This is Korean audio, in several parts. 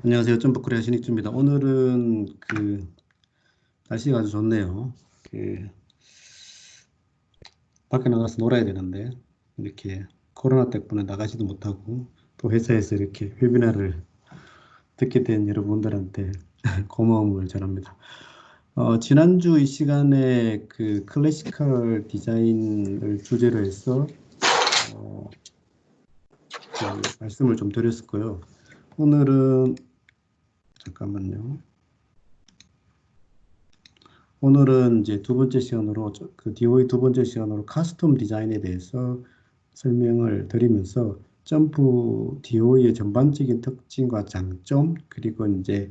안녕하세요. 점프코리아 신익주입니다. 오늘은 날씨가 아주 좋네요. 밖에 나가서 놀아야 되는데 이렇게 코로나 때문에 나가지도 못하고 또 회사에서 이렇게 웨비나를 듣게 된 여러분들한테 고마움을 전합니다. 지난주 이 시간에 클래시컬 디자인을 주제로 해서 말씀을 좀 드렸을 거예요. 오늘은 잠깐만요. 오늘은 이제 두 번째 시간으로 DOE 두 번째 시간으로 카스텀 디자인에 대해서 설명을 드리면서 점프 DOE의 전반적인 특징과 장점 그리고 이제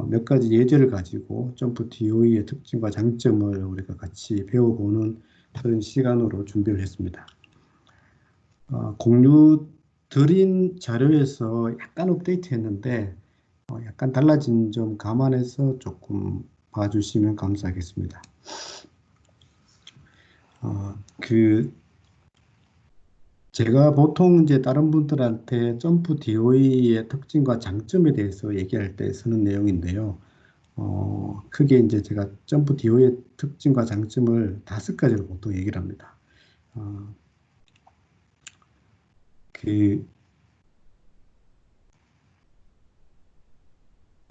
몇 가지 예제를 가지고 점프 DOE의 특징과 장점을 우리가 같이 배워보는 그런 시간으로 준비를 했습니다. 공유 드린 자료에서 약간 업데이트했는데 약간 달라진 점 감안해서 조금 봐주시면 감사하겠습니다. 제가 보통 이제 다른 분들한테 점프 DOE의 특징과 장점에 대해서 얘기할 때 쓰는 내용인데요. 크게 이제 제가 점프 DOE의 특징과 장점을 5가지로 보통 얘기를 합니다. 어,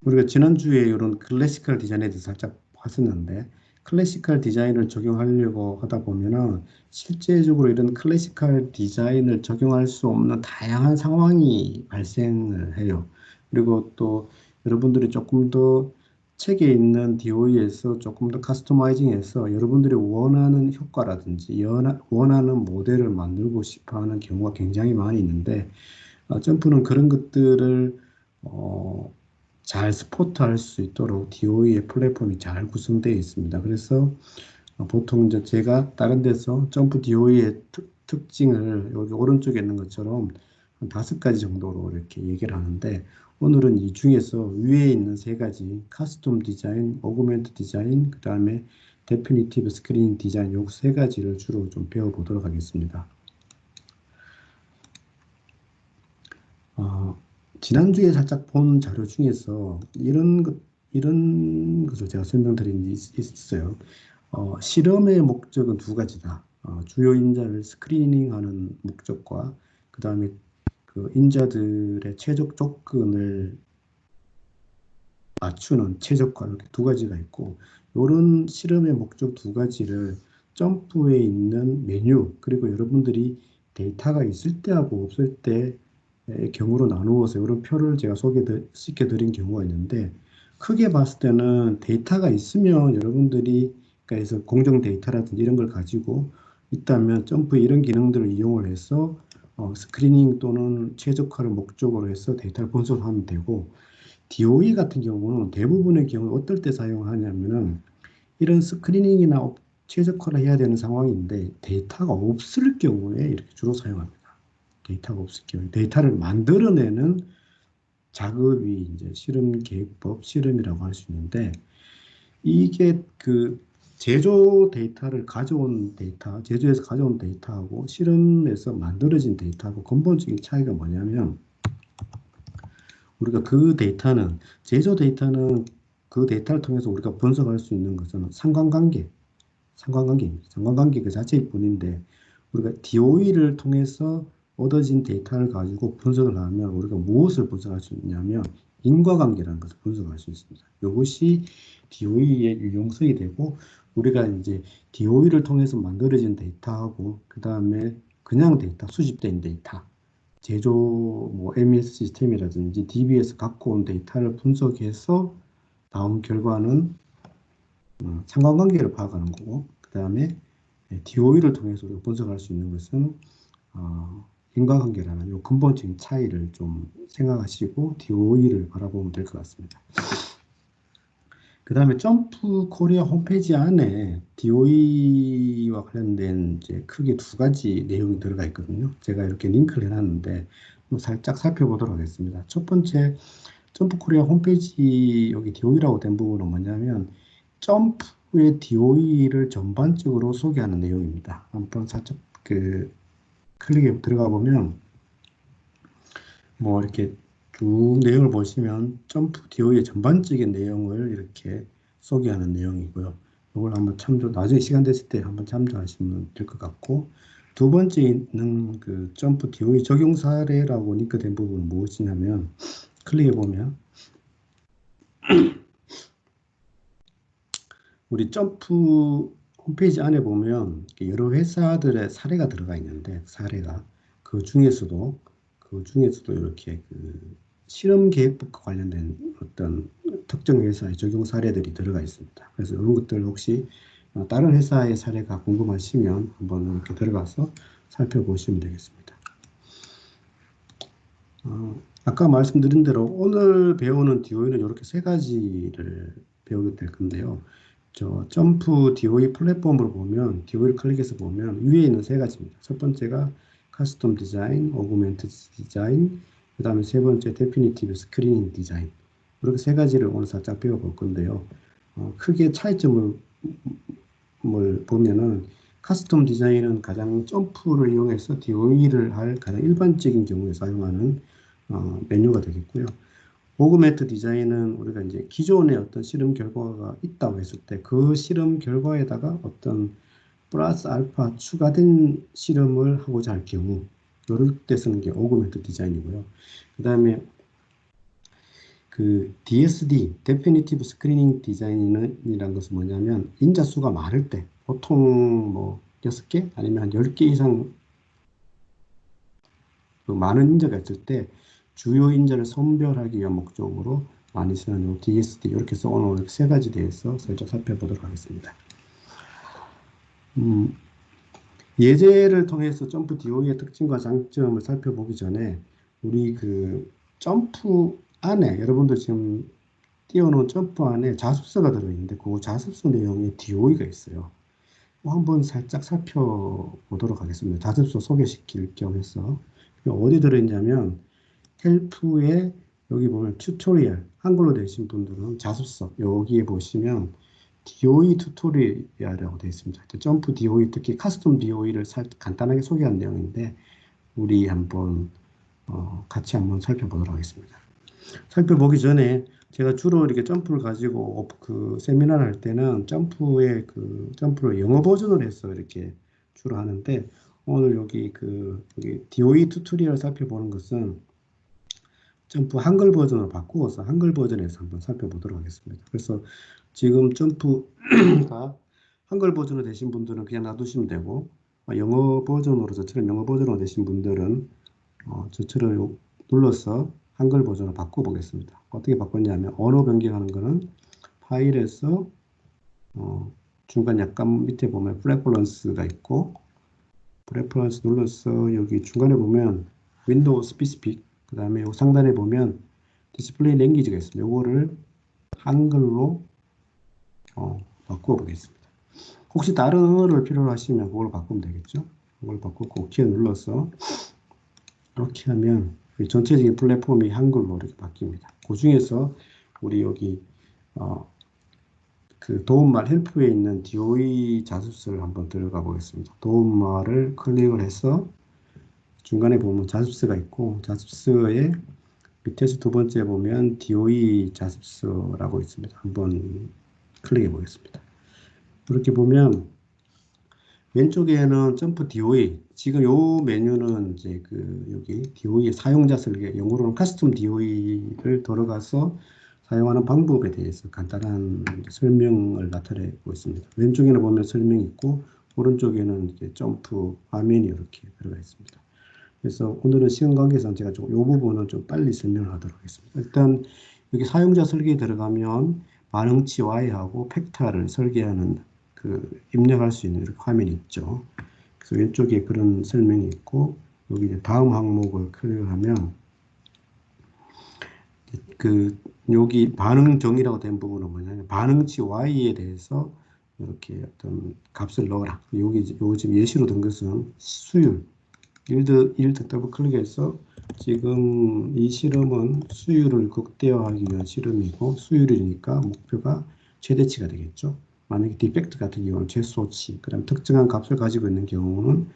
우리가 지난주에 이런 클래시컬 디자인에 대해서 살짝 봤었는데, 클래시컬 디자인을 적용하려고 하다 보면은 실제적으로 이런 클래시컬 디자인을 적용할 수 없는 다양한 상황이 발생을 해요. 그리고 또 여러분들이 조금 더 책에 있는 DOE에서 조금 더 커스터마이징해서 여러분들이 원하는 효과라든지 원하는 모델을 만들고 싶어 하는 경우가 굉장히 많이 있는데, 점프는 그런 것들을 어, 잘 스포트할 수 있도록 DOE의 플랫폼이 잘 구성되어 있습니다. 그래서 보통 이제 제가 다른 데서 점프 DOE의 특징을 여기 오른쪽에 있는 것처럼 한 5가지 정도로 이렇게 얘기를 하는데, 오늘은 이 중에서 위에 있는 3가지 카스텀 디자인, 오그멘트 디자인, 그 다음에 데피니티브 스크린 디자인 요 3가지를 주로 좀 배워보도록 하겠습니다. 지난주에 살짝 본 자료 중에서 이런 것을 제가 설명드린 게 있어요. 실험의 목적은 2가지다. 주요 인자를 스크리닝하는 목적과 그 다음에 그 인자들의 최적 조건을 맞추는 최적화 이렇게 2가지가 있고, 이런 실험의 목적 2가지를 점프에 있는 메뉴 그리고 여러분들이 데이터가 있을 때하고 없을 때의 경우로 나누어서 이런 표를 제가 시켜 드린 경우가 있는데, 크게 봤을 때는 데이터가 있으면 여러분들이 그래서 공정 데이터라든지 이런 걸 가지고 있다면 점프에 이런 기능들을 이용을 해서 스크리닝 또는 최적화를 목적으로 해서 데이터를 분석하면 되고, DOE 같은 경우는 대부분의 경우 어떨 때 사용하냐면은 이런 스크리닝이나 최적화를 해야 되는 상황인데 데이터가 없을 경우에 이렇게 주로 사용합니다. 데이터가 없을 경우에 데이터를 만들어내는 작업이 이제 실험 계획법 실험이라고 할 수 있는데, 이게 제조 데이터를 가져온 데이터, 제조에서 가져온 데이터하고 실험에서 만들어진 데이터하고 근본적인 차이가 뭐냐면, 우리가 그 데이터는 제조 데이터는 그 데이터를 통해서 우리가 분석할 수 있는 것은 상관관계입니다. 상관관계 그 자체일 뿐인데, 우리가 DOE를 통해서 얻어진 데이터를 가지고 분석을 하면 우리가 무엇을 분석할 수 있냐면 인과관계라는 것을 분석할 수 있습니다. 이것이 DOE의 유용성이 되고, 우리가 이제 DOE를 통해서 만들어진 데이터하고 그 다음에 그냥 데이터, 수집된 데이터, 제조 뭐 MES 시스템이라든지 DB에서 갖고 온 데이터를 분석해서 나온 결과는 상관관계를 파악하는 거고, 그 다음에 DOE를 통해서 분석할 수 있는 것은 인과관계라는 요 근본적인 차이를 좀 생각하시고 DOE를 바라보면 될 것 같습니다. 그 다음에 점프 코리아 홈페이지 안에 DOE와 관련된 이제 크게 2가지 내용이 들어가 있거든요. 제가 이렇게 링크를 해놨는데 살짝 살펴보도록 하겠습니다. 첫 번째, 점프 코리아 홈페이지 여기 DOE라고 된 부분은 뭐냐면 점프의 DOE를 전반적으로 소개하는 내용입니다. 한번 살짝 클릭에 들어가 보면 뭐 이렇게 쭉 내용을 보시면 점프 DO의 전반적인 내용을 이렇게 소개하는 내용이고요. 이걸 한번 나중에 시간 됐을 때 한번 참조하시면 될 것 같고, 두 번째 있는 그 점프 DO의 적용 사례라고 링크된 부분은 무엇이냐면, 클릭해 보면 우리 점프 홈페이지 안에 보면 여러 회사들의 사례가 들어가 있는데, 사례가 그 중에서도 이렇게 그 실험 계획법과 관련된 어떤 특정 회사의 적용 사례들이 들어가 있습니다. 그래서 이런 것들 혹시 다른 회사의 사례가 궁금하시면 한번 이렇게 들어가서 살펴보시면 되겠습니다. 아까 말씀드린 대로 오늘 배우는 DOE는 이렇게 세 가지를 배우게 될 건데요. 저 점프 DOE 플랫폼으로 보면 DOE를 클릭해서 보면 위에 있는 세 가지입니다. 첫 번째가 커스텀 디자인, 오그멘트 디자인, 그 다음에 세 번째 데피니티브 스크리닝 디자인. 이렇게 세 가지를 오늘 살짝 배워볼 건데요. 크게 차이점을 보면은 커스텀 디자인은 가장 점프를 이용해서 DOE를 할 가장 일반적인 경우에 사용하는 메뉴가 되겠고요. 오그멘트 디자인은 우리가 이제 기존의 어떤 실험 결과가 있다고 했을 때 그 실험 결과에다가 어떤 플러스 알파 추가된 실험을 하고자 할 경우 이럴 때 쓰는 게 오그멘트 디자인이고요. 그 다음에 그 DSD, Definitive Screening Design이라는 것은 뭐냐면 인자 수가 많을 때 보통 뭐 6개 아니면 한 10개 이상 그 많은 인자가 있을 때 주요 인자를 선별하기 위한 목적으로 많이 쓰는 DSD 이렇게 해서 오늘 세 가지 대해서 살짝 살펴보도록 하겠습니다. 예제를 통해서 점프 DOE의 특징과 장점을 살펴보기 전에 우리 그 점프 안에 여러분들 지금 띄워놓은 점프 안에 자습서가 들어있는데 그 자습서 내용에 DOE가 있어요. 한번 살짝 살펴보도록 하겠습니다. 자습서 소개시킬 겸해서 어디 들어있냐면 헬프에 여기 보면 튜토리얼 한글로 되신 분들은 자습서 여기에 보시면 DOE 튜토리얼이라고 되어 있습니다. 점프 DOE 특히 커스텀 DOE를 간단하게 소개한 내용인데 우리 한번 같이 한번 살펴보도록 하겠습니다. 살펴보기 전에 제가 주로 이렇게 점프를 가지고 그 세미나를 할 때는 점프를 영어 버전으로 해서 이렇게 주로 하는데 오늘 여기 여기 DOE 튜토리얼 살펴보는 것은 점프 한글 버전으로 바꾸어서 한글 버전에서 한번 살펴보도록 하겠습니다. 그래서 지금 점프가 한글 버전으로 되신 분들은 그냥 놔두시면 되고 저처럼 영어 버전으로 되신 분들은 저처럼 눌러서 한글 버전으로 바꿔보겠습니다. 어떻게 바꿨냐면 언어 변경하는 거는 파일에서 중간 약간 밑에 보면 프레퍼런스가 있고 프레퍼런스 눌러서 여기 중간에 보면 윈도우 스피시픽 그 다음에 상단에 보면 디스플레이 랭귀지가 있습니다. 이거를 한글로 바꾸어 보겠습니다. 혹시 다른 언어를 필요로 하시면 그걸 바꾸면 되겠죠. 그걸 바꾸고 OK 눌러서 이렇게 하면 전체적인 플랫폼이 한글로 이렇게 바뀝니다. 그 중에서 우리 여기 그 도움말 헬프에 있는 DOE 자습서를 한번 들어가 보겠습니다. 도움말을 클릭을 해서 중간에 보면 자습서가 있고 자습서에 밑에서 두 번째 보면 DOE 자습서라고 있습니다. 한번 클릭해 보겠습니다. 이렇게 보면 왼쪽에는 점프 DOE 지금 요 메뉴는 이제 여기 DOE 사용자 설계 영어로는 커스텀 DOE를 들어가서 사용하는 방법에 대해서 간단한 설명을 나타내고 있습니다. 왼쪽에는 보면 설명이 있고 오른쪽에는 이제 점프 화면이 이렇게 들어가 있습니다. 그래서 오늘은 시간 관계상 제가 이 부분은 좀 빨리 설명을 하도록 하겠습니다. 일단 여기 사용자 설계에 들어가면 반응치 Y하고 팩타를 설계하는 입력할 수 있는 이렇게 화면이 있죠. 그래서 왼쪽에 그런 설명이 있고 여기 이제 다음 항목을 클릭하면 여기 반응 정의라고 된 부분은 뭐냐면 반응치 Y에 대해서 이렇게 어떤 값을 넣어라. 요 지금 예시로 든 것은 수율. 일드 더블 클릭해서 지금 이 실험은 수율을 극대화하기 위한 실험이고 수율이니까 목표가 최대치가 되겠죠. 만약에 디펙트 같은 경우는 최소치, 그다음 특정한 값을 가지고 있는 경우는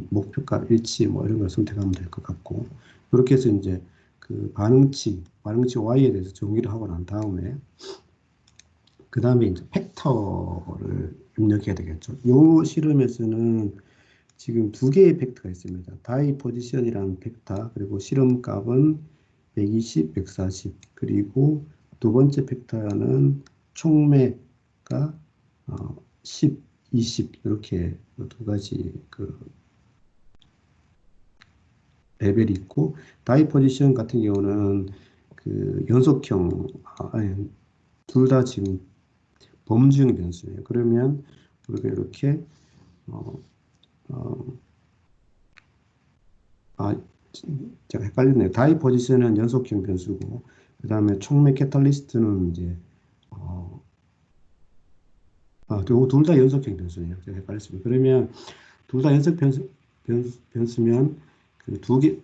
목표값 일치 뭐 이런 걸 선택하면 될 것 같고 이렇게 해서 이제 그 반응치 Y에 대해서 정의를 하고 난 다음에 그 다음에 이제 팩터를 입력해야 되겠죠. 요 실험에서는 지금 두 개의 팩터가 있습니다. 다이 포지션이라는 팩터, 그리고 실험값은 120, 140, 그리고 두 번째 팩터는 총매가 10, 20 이렇게 두 가지 그 레벨이 있고, 다이 포지션 같은 경우는 그 연속형, 아니, 둘 다 지금 범주형 변수예요. 그러면 우리가 이렇게 어, 어, 아, 제가 헷갈렸네요. 다이 포지션은 연속형 변수고, 그 다음에 촉매 캐탈리스트는 이제 어, 둘 다 연속형 변수예요. 제가 헷갈렸습니다. 그러면 둘 다 연속 변수면 그 두 개,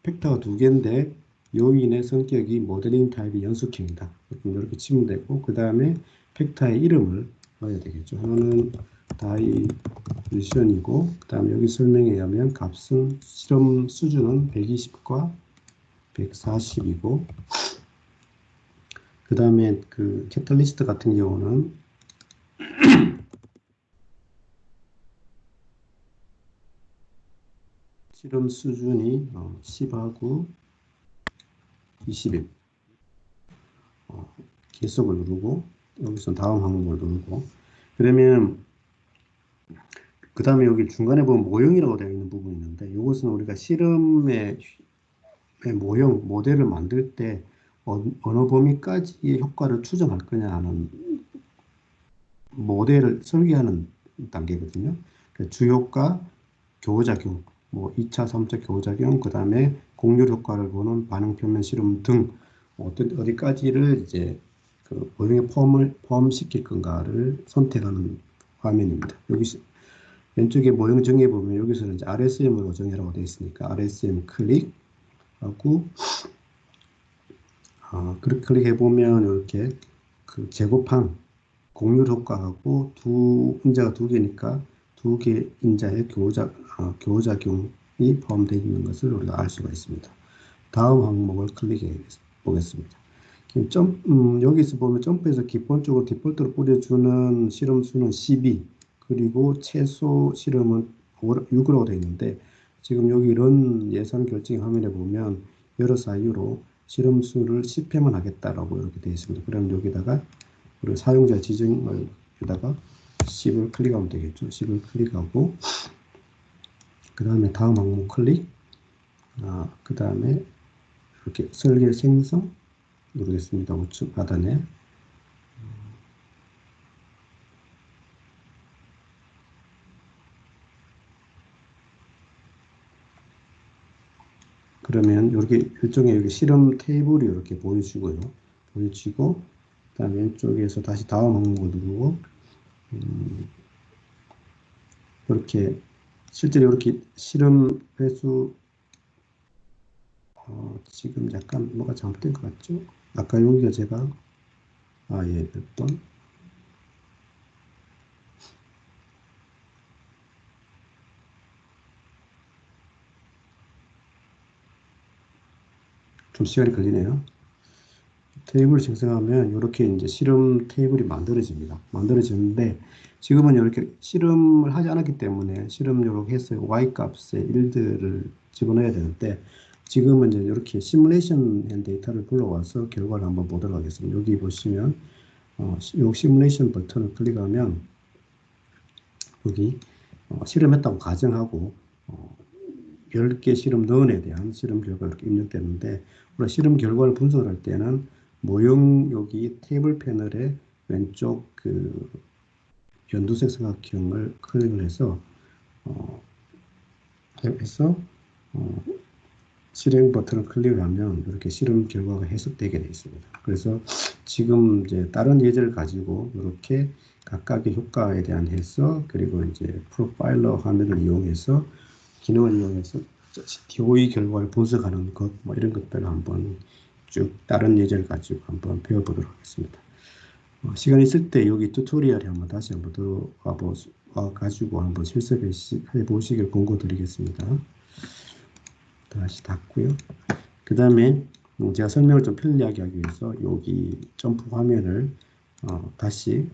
팩터가 두 개인데 요인의 성격이 모델링 타입이 연속형이다. 이렇게 치면 되고, 그 다음에 팩터의 이름을 넣어야 되겠죠. 하나는 다이 포지션이고, 그 다음에 여기 설명에 의하면 값은 실험 수준은 120과 140이고, 그 다음에 그 캐탈리스트 같은 경우는 실험 수준이 10하고 20일 계속을 누르고, 여기서 다음 항목을 누르고, 그러면 그 다음에 여기 중간에 보면 모형이라고 되어 있는 부분이 있는데, 이것은 우리가 실험의 모형 모델을 만들 때 어느 범위까지의 효과를 추정할 거냐 하는 모델을 설계하는 단계거든요. 주효과, 교호작용, 뭐 2차, 3차 교호작용, 그 다음에 곡률 효과를 보는 반응 표면 실험 등 어디까지를 이제 그 모형에 포함시킬 건가를 선택하는 화면입니다. 여기 왼쪽에 모형 정의해 보면 여기서는 이제 RSM으로 정의라고 되어 있으니까 RSM 클릭하고 그렇게 클릭해 보면 이렇게 그 제곱항 곡률 효과하고 인자가 두 개니까 두 개 인자의 교호작용이 포함되어 있는 것을 우리가 알 수가 있습니다. 다음 항목을 클릭해 보겠습니다. 여기서 보면 점프해서 기본적으로 디폴트로 뿌려주는 실험 수는 12, 그리고 최소 실험은 6으로 되어 있는데, 지금 여기 이런 예산 결정 화면에 보면 여러 사유로 실험 수를 10회만 하겠다라고 이렇게 되어 있습니다. 그럼 여기다가 우리 사용자 지정을 여기다가 10을 클릭하면 되겠죠. 10을 클릭하고, 그 다음에 다음 항목 클릭, 그 다음에 이렇게 설계 생성 누르겠습니다. 우측 하단에. 그러면 이렇게 일종의 여기 실험 테이블이 이렇게 보여지고요. 보여지고, 그다음 왼쪽에서 다시 다음 항목을 누르고, 이렇게 실제로 이렇게 실험 회수 지금 약간 뭐가 잘못된 것 같죠? 아까 여기가 제가 예, 몇 번? 좀 시간이 걸리네요. 테이블을 생성하면 이렇게 이제 실험 테이블이 만들어집니다. 만들어지는데 지금은 이렇게 실험을 하지 않았기 때문에 실험료로 해서 y 값의 일들을 집어넣어야 되는데, 지금은 이제 이렇게 시뮬레이션 데이터를 불러와서 결과를 한번 보도록 하겠습니다. 여기 보시면 이 시뮬레이션 버튼을 클릭하면 여기 실험했다고 가정하고 10개 실험 넣은에 대한 실험 결과가 이렇게 입력되는데, 우리가 실험 결과를 분석을 할 때는 모형 여기 테이블 패널의 왼쪽 그 연두색 삼각형을 클릭을 해서 어, 어, 실행 버튼을 클릭을 하면 이렇게 실험 결과가 해석되게 되어 있습니다. 그래서 지금 이제 다른 예제를 가지고 이렇게 각각의 효과에 대한 해석, 그리고 이제 프로파일러 화면을 이용해서 기능을 이용해서 DOE 결과를 분석하는 것, 뭐 이런 것들을 한번 쭉 다른 예제를 가지고 한번 배워보도록 하겠습니다. 시간 있을 때 여기 튜토리얼에 한번 다시 한번 들어와 가지고 한번 실습해 보시길 권고드리겠습니다. 다시 닫고요. 그 다음에 제가 설명을 좀 편리하게 하기 위해서 여기 점프 화면을 다시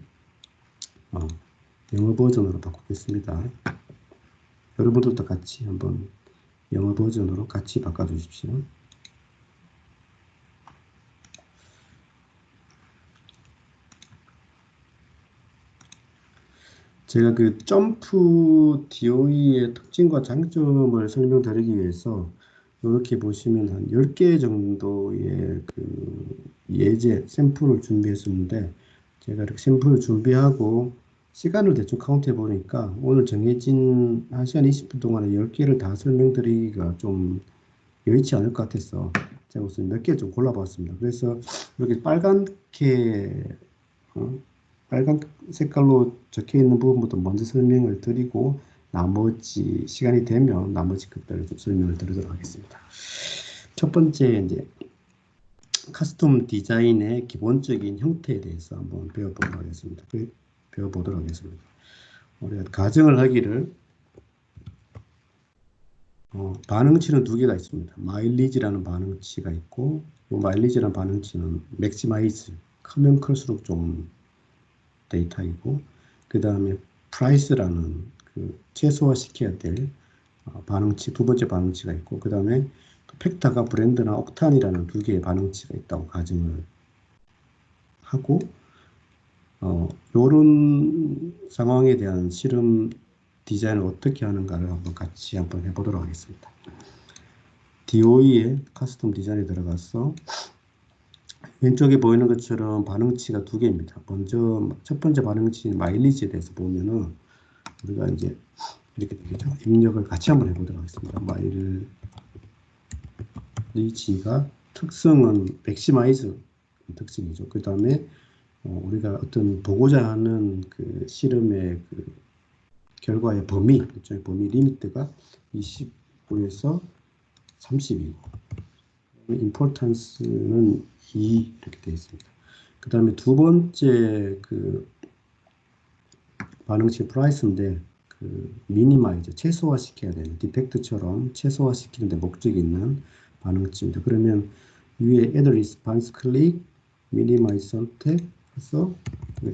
영어 버전으로 바꾸겠습니다. 여러분들도 같이 한번 영어 버전으로 같이 바꿔주십시오. 제가 그 점프 DOE의 특징과 장점을 설명드리기 위해서 이렇게 보시면 한 10개 정도의 그 예제 샘플을 준비했었는데, 제가 이렇게 샘플을 준비하고 시간을 대충 카운트해 보니까 오늘 정해진 1시간 20분 동안에 10개를 다 설명드리기가 좀 여의치 않을 것 같아서 제가 우선 몇 개 좀 골라봤습니다. 그래서 이렇게 빨간 색깔로 적혀 있는 부분부터 먼저 설명을 드리고, 나머지 시간이 되면 나머지 것들을 좀 설명을 드리도록 하겠습니다. 첫 번째, 이제 커스텀 디자인의 기본적인 형태에 대해서 한번 배워보도록 하겠습니다. 우리가 가정을 하기를 반응치는 두 개가 있습니다. 마일리지라는 반응치가 있고, 이 마일리지라는 반응치는 맥시마이즈, 크면 클수록 좀 데이터이고, 그 다음에 프라이스라는 그 최소화시켜야 될 반응치, 두 번째 반응치가 있고, 그 다음에 팩타가 브랜드나 옥탄이라는 두 개의 반응치가 있다고 가정을 하고, 이런 상황에 대한 실험 디자인을 어떻게 하는가를 같이 한번 해보도록 하겠습니다. DOE의 커스텀 디자인에 들어가서 왼쪽에 보이는 것처럼 반응치가 두 개입니다. 먼저 첫 번째 반응치인 마일리지에 대해서 보면은 우리가 이제 이렇게 되겠죠. 입력을 같이 한번 해보도록 하겠습니다. 마일리지가 특성은 맥시마이즈 특징이죠. 그 다음에 우리가 어떤 보고자 하는 그 실험의 그 결과의 범위, 일종의 범위 리미트가 25에서 30이고, importance는 2 이렇게 되어 있습니다. 그 다음에 두 번째 그 반응치 프라이스인데, 그 미니마이즈, 최소화시켜야 되는, 디펙트처럼 최소화시키는 데 목적이 있는 반응치입니다. 그러면 위에 add response 클릭, 미니마이즈 선택해서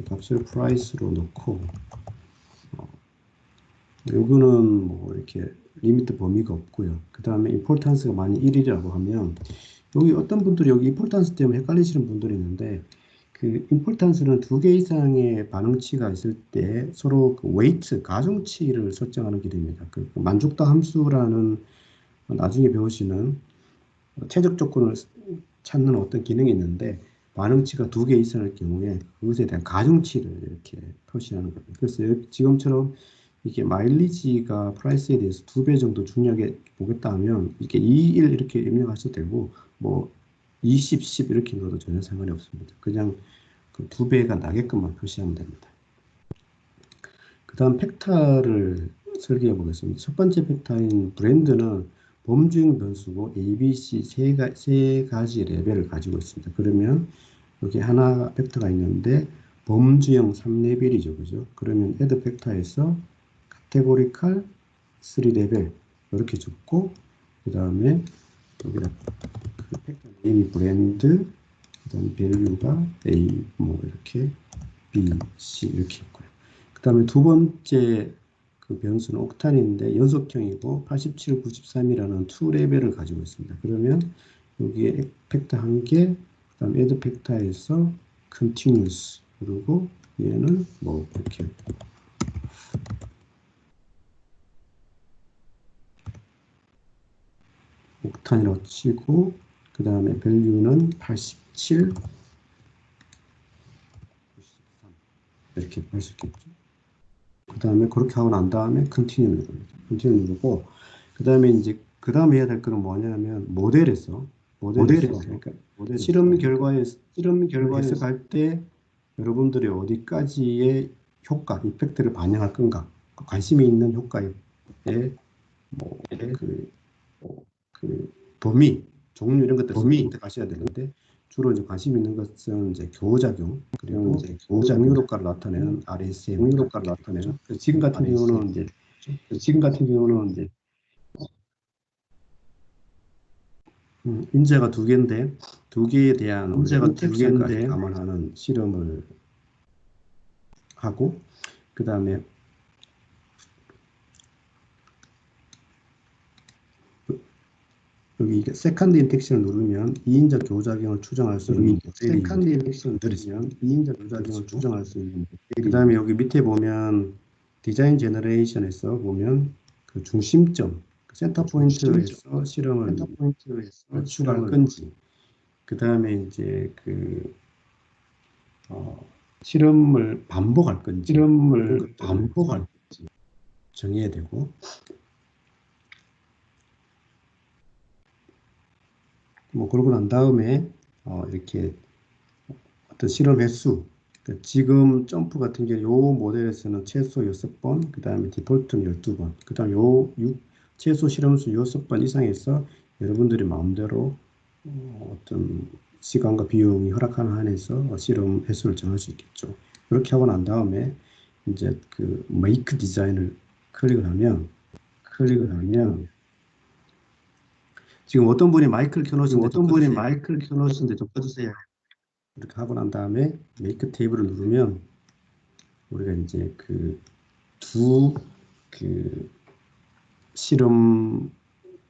값을 프라이스로 넣고, 요거는 뭐 이렇게 리미트 범위가 없고요. 그 다음에 임포턴스가 만약 1이라고 하면, 여기 어떤 분들이 여기 임포턴스 때문에 헷갈리시는 분들이 있는데, 그 임포턴스는 두 개 이상의 반응치가 있을 때 서로 그 웨이트, 가중치를 설정하는 게 됩니다. 그 만족도 함수라는 나중에 배우시는 최적 조건을 찾는 어떤 기능이 있는데, 반응치가 두 개 이상일 경우에 그것에 대한 가중치를 이렇게 표시하는 겁니다. 그래서 지금처럼 이게 마일리지가 프라이스에 대해서 2배 정도 중요하게 보겠다 하면 이게 2, 1 이렇게 입력하셔도 되고, 뭐 20, 10 이렇게 넣어도 전혀 상관이 없습니다. 그냥 그 2배가 나게끔만 표시하면 됩니다. 그 다음 팩타를 설계해 보겠습니다. 첫 번째 팩타인 브랜드는 범주형 변수고 A, B, C 세 가지 레벨을 가지고 있습니다. 그러면 여기 하나 팩터가 있는데 범주형 3레벨이죠. 그죠? 그러면 add 팩터에서 카테고리칼 3레벨 이렇게 줬고, 그 다음에 여기다 그 팩터 네임이 브랜드, 그 다음에 밸류가 A 뭐 이렇게 B, C 이렇게 있고요. 그 다음에 두 번째 그 변수는 옥탄인데 연속형이고 87, 93이라는 2레벨을 가지고 있습니다. 그러면 여기에 팩터 한 개, 그 다음 add 팩터에서 continuous, 그리고 얘는 뭐 이렇게 옥탄이라고 치고, 그 다음에 밸류는 87, 93 이렇게 할 수 있겠죠. 그 다음에 그렇게 하고 난 다음에 continue 누릅니다. continue 누르고, 그 다음에 이제 그 다음에 해야 될 거는 뭐냐면 모델에서 그러니까 실험 결과에 해석할 때 여러분들이 어디까지의 효과, 이펙트를 반영할 건가, 관심이 있는 효과에 그 범위, 종류 이런 것들 선택하셔야 되는데, 주로 이제 관심 있는 것은 이제 교호작용, 그리고 이제 공유 효과를 나타내는 RSM, 지금 같은 경우는 이제 인자가 두 개인데 두 개에 대한 인텍스까지 감안하는 실험을 하고 그 다음에 여기 세컨드 인텍션을 누르면 2인자 교작용을 추정할 수 있는 모델이 세컨드 인텍션을 누르면 2인자 교작용을 추정할 수 있는 모델이 그 다음에 여기 밑에 보면 디자인 제너레이션에서 보면 그 중심점 센터 포인트에서 실험을 추가할 건지 그 다음에 이제 그 실험을 반복할 건지 정해야 되고 뭐 그러고 난 다음에 이렇게 어떤 실험 횟수 그러니까 지금 점프 같은 경우 요 모델에서는 최소 6번 그 다음에 디폴트는 12번 그 다음에 최소 실험수 6번 이상에서 여러분들이 마음대로 어떤 시간과 비용이 허락하는 한에서 실험 횟수를 정할 수 있겠죠. 그렇게 하고 난 다음에 이제 그 메이크 디자인을 클릭을 하면 지금 어떤 분이 마이크를 켜놓으신데 좀 꺼주세요. 이렇게 하고 난 다음에 메이크 테이블을 누르면 우리가 이제 그 실험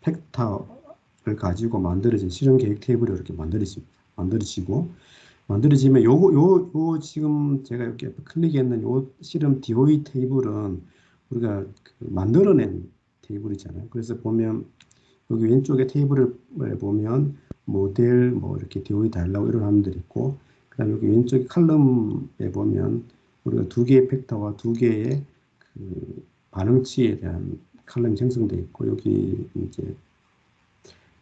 팩터를 가지고 만들어진 실험 계획 테이블이 이렇게 만들어지면 요 지금 제가 이렇게 클릭했는 요 실험 DOE 테이블은 우리가 만들어낸 테이블이잖아요. 그래서 보면 여기 왼쪽에 테이블을 보면 모델 뭐 이렇게 DOE 달라고 이런 화면들이 있고 그다음에 여기 왼쪽 칼럼에 보면 우리가 두 개의 팩터와 두 개의 그 반응치에 대한 칼럼이 생성되어 있고 여기 이제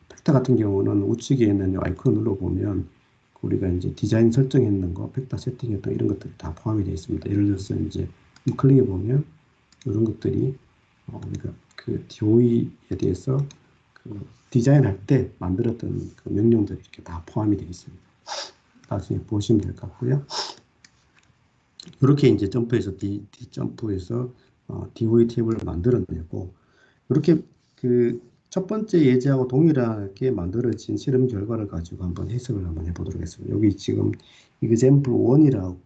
팩터 같은 경우는 우측에 있는 아이콘을 눌러보면 우리가 이제 디자인 설정했는 거, 팩터 세팅했던 이런 것들이 다 포함이 되어 있습니다. 예를 들어서 이제 클릭해 보면 이런 것들이 우리가 그 DOE에 대해서 그 디자인할 때 만들었던 그 명령들이 이렇게 다 포함이 되어 있습니다. 나중에 보시면 될 것 같고요. 이렇게 이제 점프해서 점프해서 DOE 테이블을 만들어내고 이렇게 그 첫 번째 예제하고 동일하게 만들어진 실험 결과를 가지고 한번 해석을 한번 해보도록 하겠습니다. 여기 지금 example 1이라고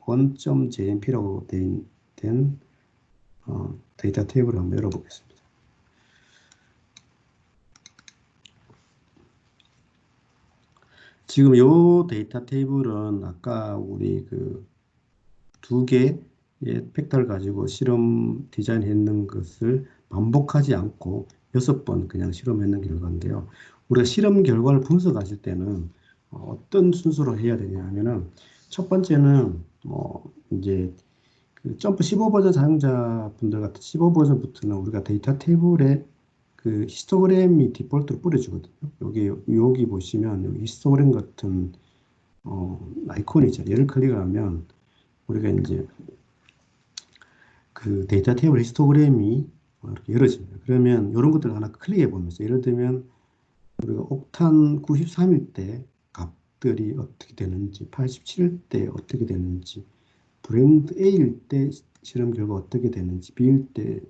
1.jmp라고 된 데이터 테이블을 한번 열어보겠습니다. 지금 이 데이터 테이블은 아까 우리 그 두 개의 팩터를 가지고 실험 디자인했는 것을 반복하지 않고 6번 그냥 실험했는 결과인데요. 우리가 실험 결과를 분석하실 때는 어떤 순서로 해야 되냐 하면은 첫 번째는 이제 그 점프 15 버전 사용자분들 같은 15 버전부터는 우리가 데이터 테이블에 그 히스토그램이 디폴트로 뿌려주거든요. 여기 보시면 여기 히스토그램 같은 아이콘이 있죠. 얘를 클릭하면 우리가 이제 그 데이터 테이블 히스토그램이 이렇게 열어집니다. 그러면 이런 것들을 하나 클릭해 보면서 예를 들면 우리가 옥탄 93일 때 값들이 어떻게 되는지 87일 때 어떻게 되는지 브랜드 A일 때 실험 결과 어떻게 되는지 B일 때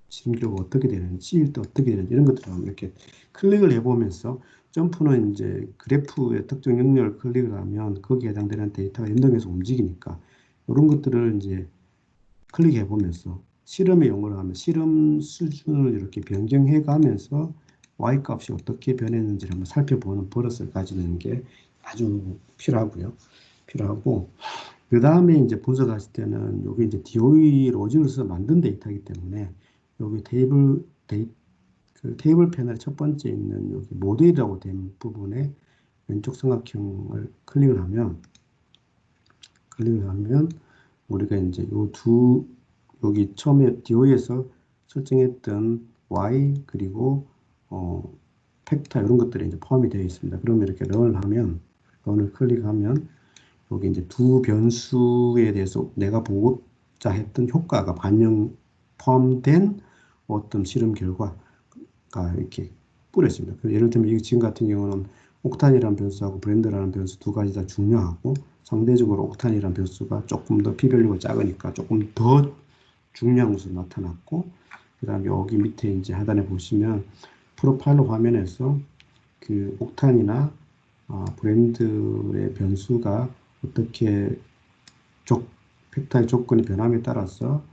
실험 결과 어떻게 되는지 C일 때 어떻게 되는지 이런 것들을 이렇게 클릭을 해보면서 점프는 이제 그래프의 특정 영역을 클릭을 하면 거기에 해당되는 데이터가 연동해서 움직이니까 이런 것들을 이제 클릭해 보면서 실험에 용어를 하면 실험 수준을 이렇게 변경해 가면서 y 값이 어떻게 변했는지를 한번 살펴보는 버릇을 가지는 게 아주 필요하고 그 다음에 이제 분석하실 때는 여기 이제 DOE 로직을 써서 만든 데이터이기 때문에 여기 그 테이블 패널 첫 번째 있는 여기 모델이라고 된 부분에 왼쪽 삼각형을 클릭을 하면 우리가 이제 여기 처음에 DOE에서 설정했던 Y 그리고 팩터 이런 것들이 이제 포함이 되어 있습니다. 그러면 이렇게 런을 클릭하면 여기 이제 두 변수에 대해서 내가 보고자 했던 효과가 포함된 어떤 실험 결과가 이렇게 뿌려집니다. 예를 들면 지금 같은 경우는 옥탄이라는 변수하고 브랜드라는 변수 두 가지 다 중요하고 상대적으로 옥탄이라는 변수가 조금 더 P-밸류가 작으니까 조금 더 중요한 것으로 나타났고 그 다음에 여기 밑에 이제 하단에 보시면 프로파일러 화면에서 그 옥탄이나 브랜드의 변수가 어떻게 팩터의 조건이 변함에 따라서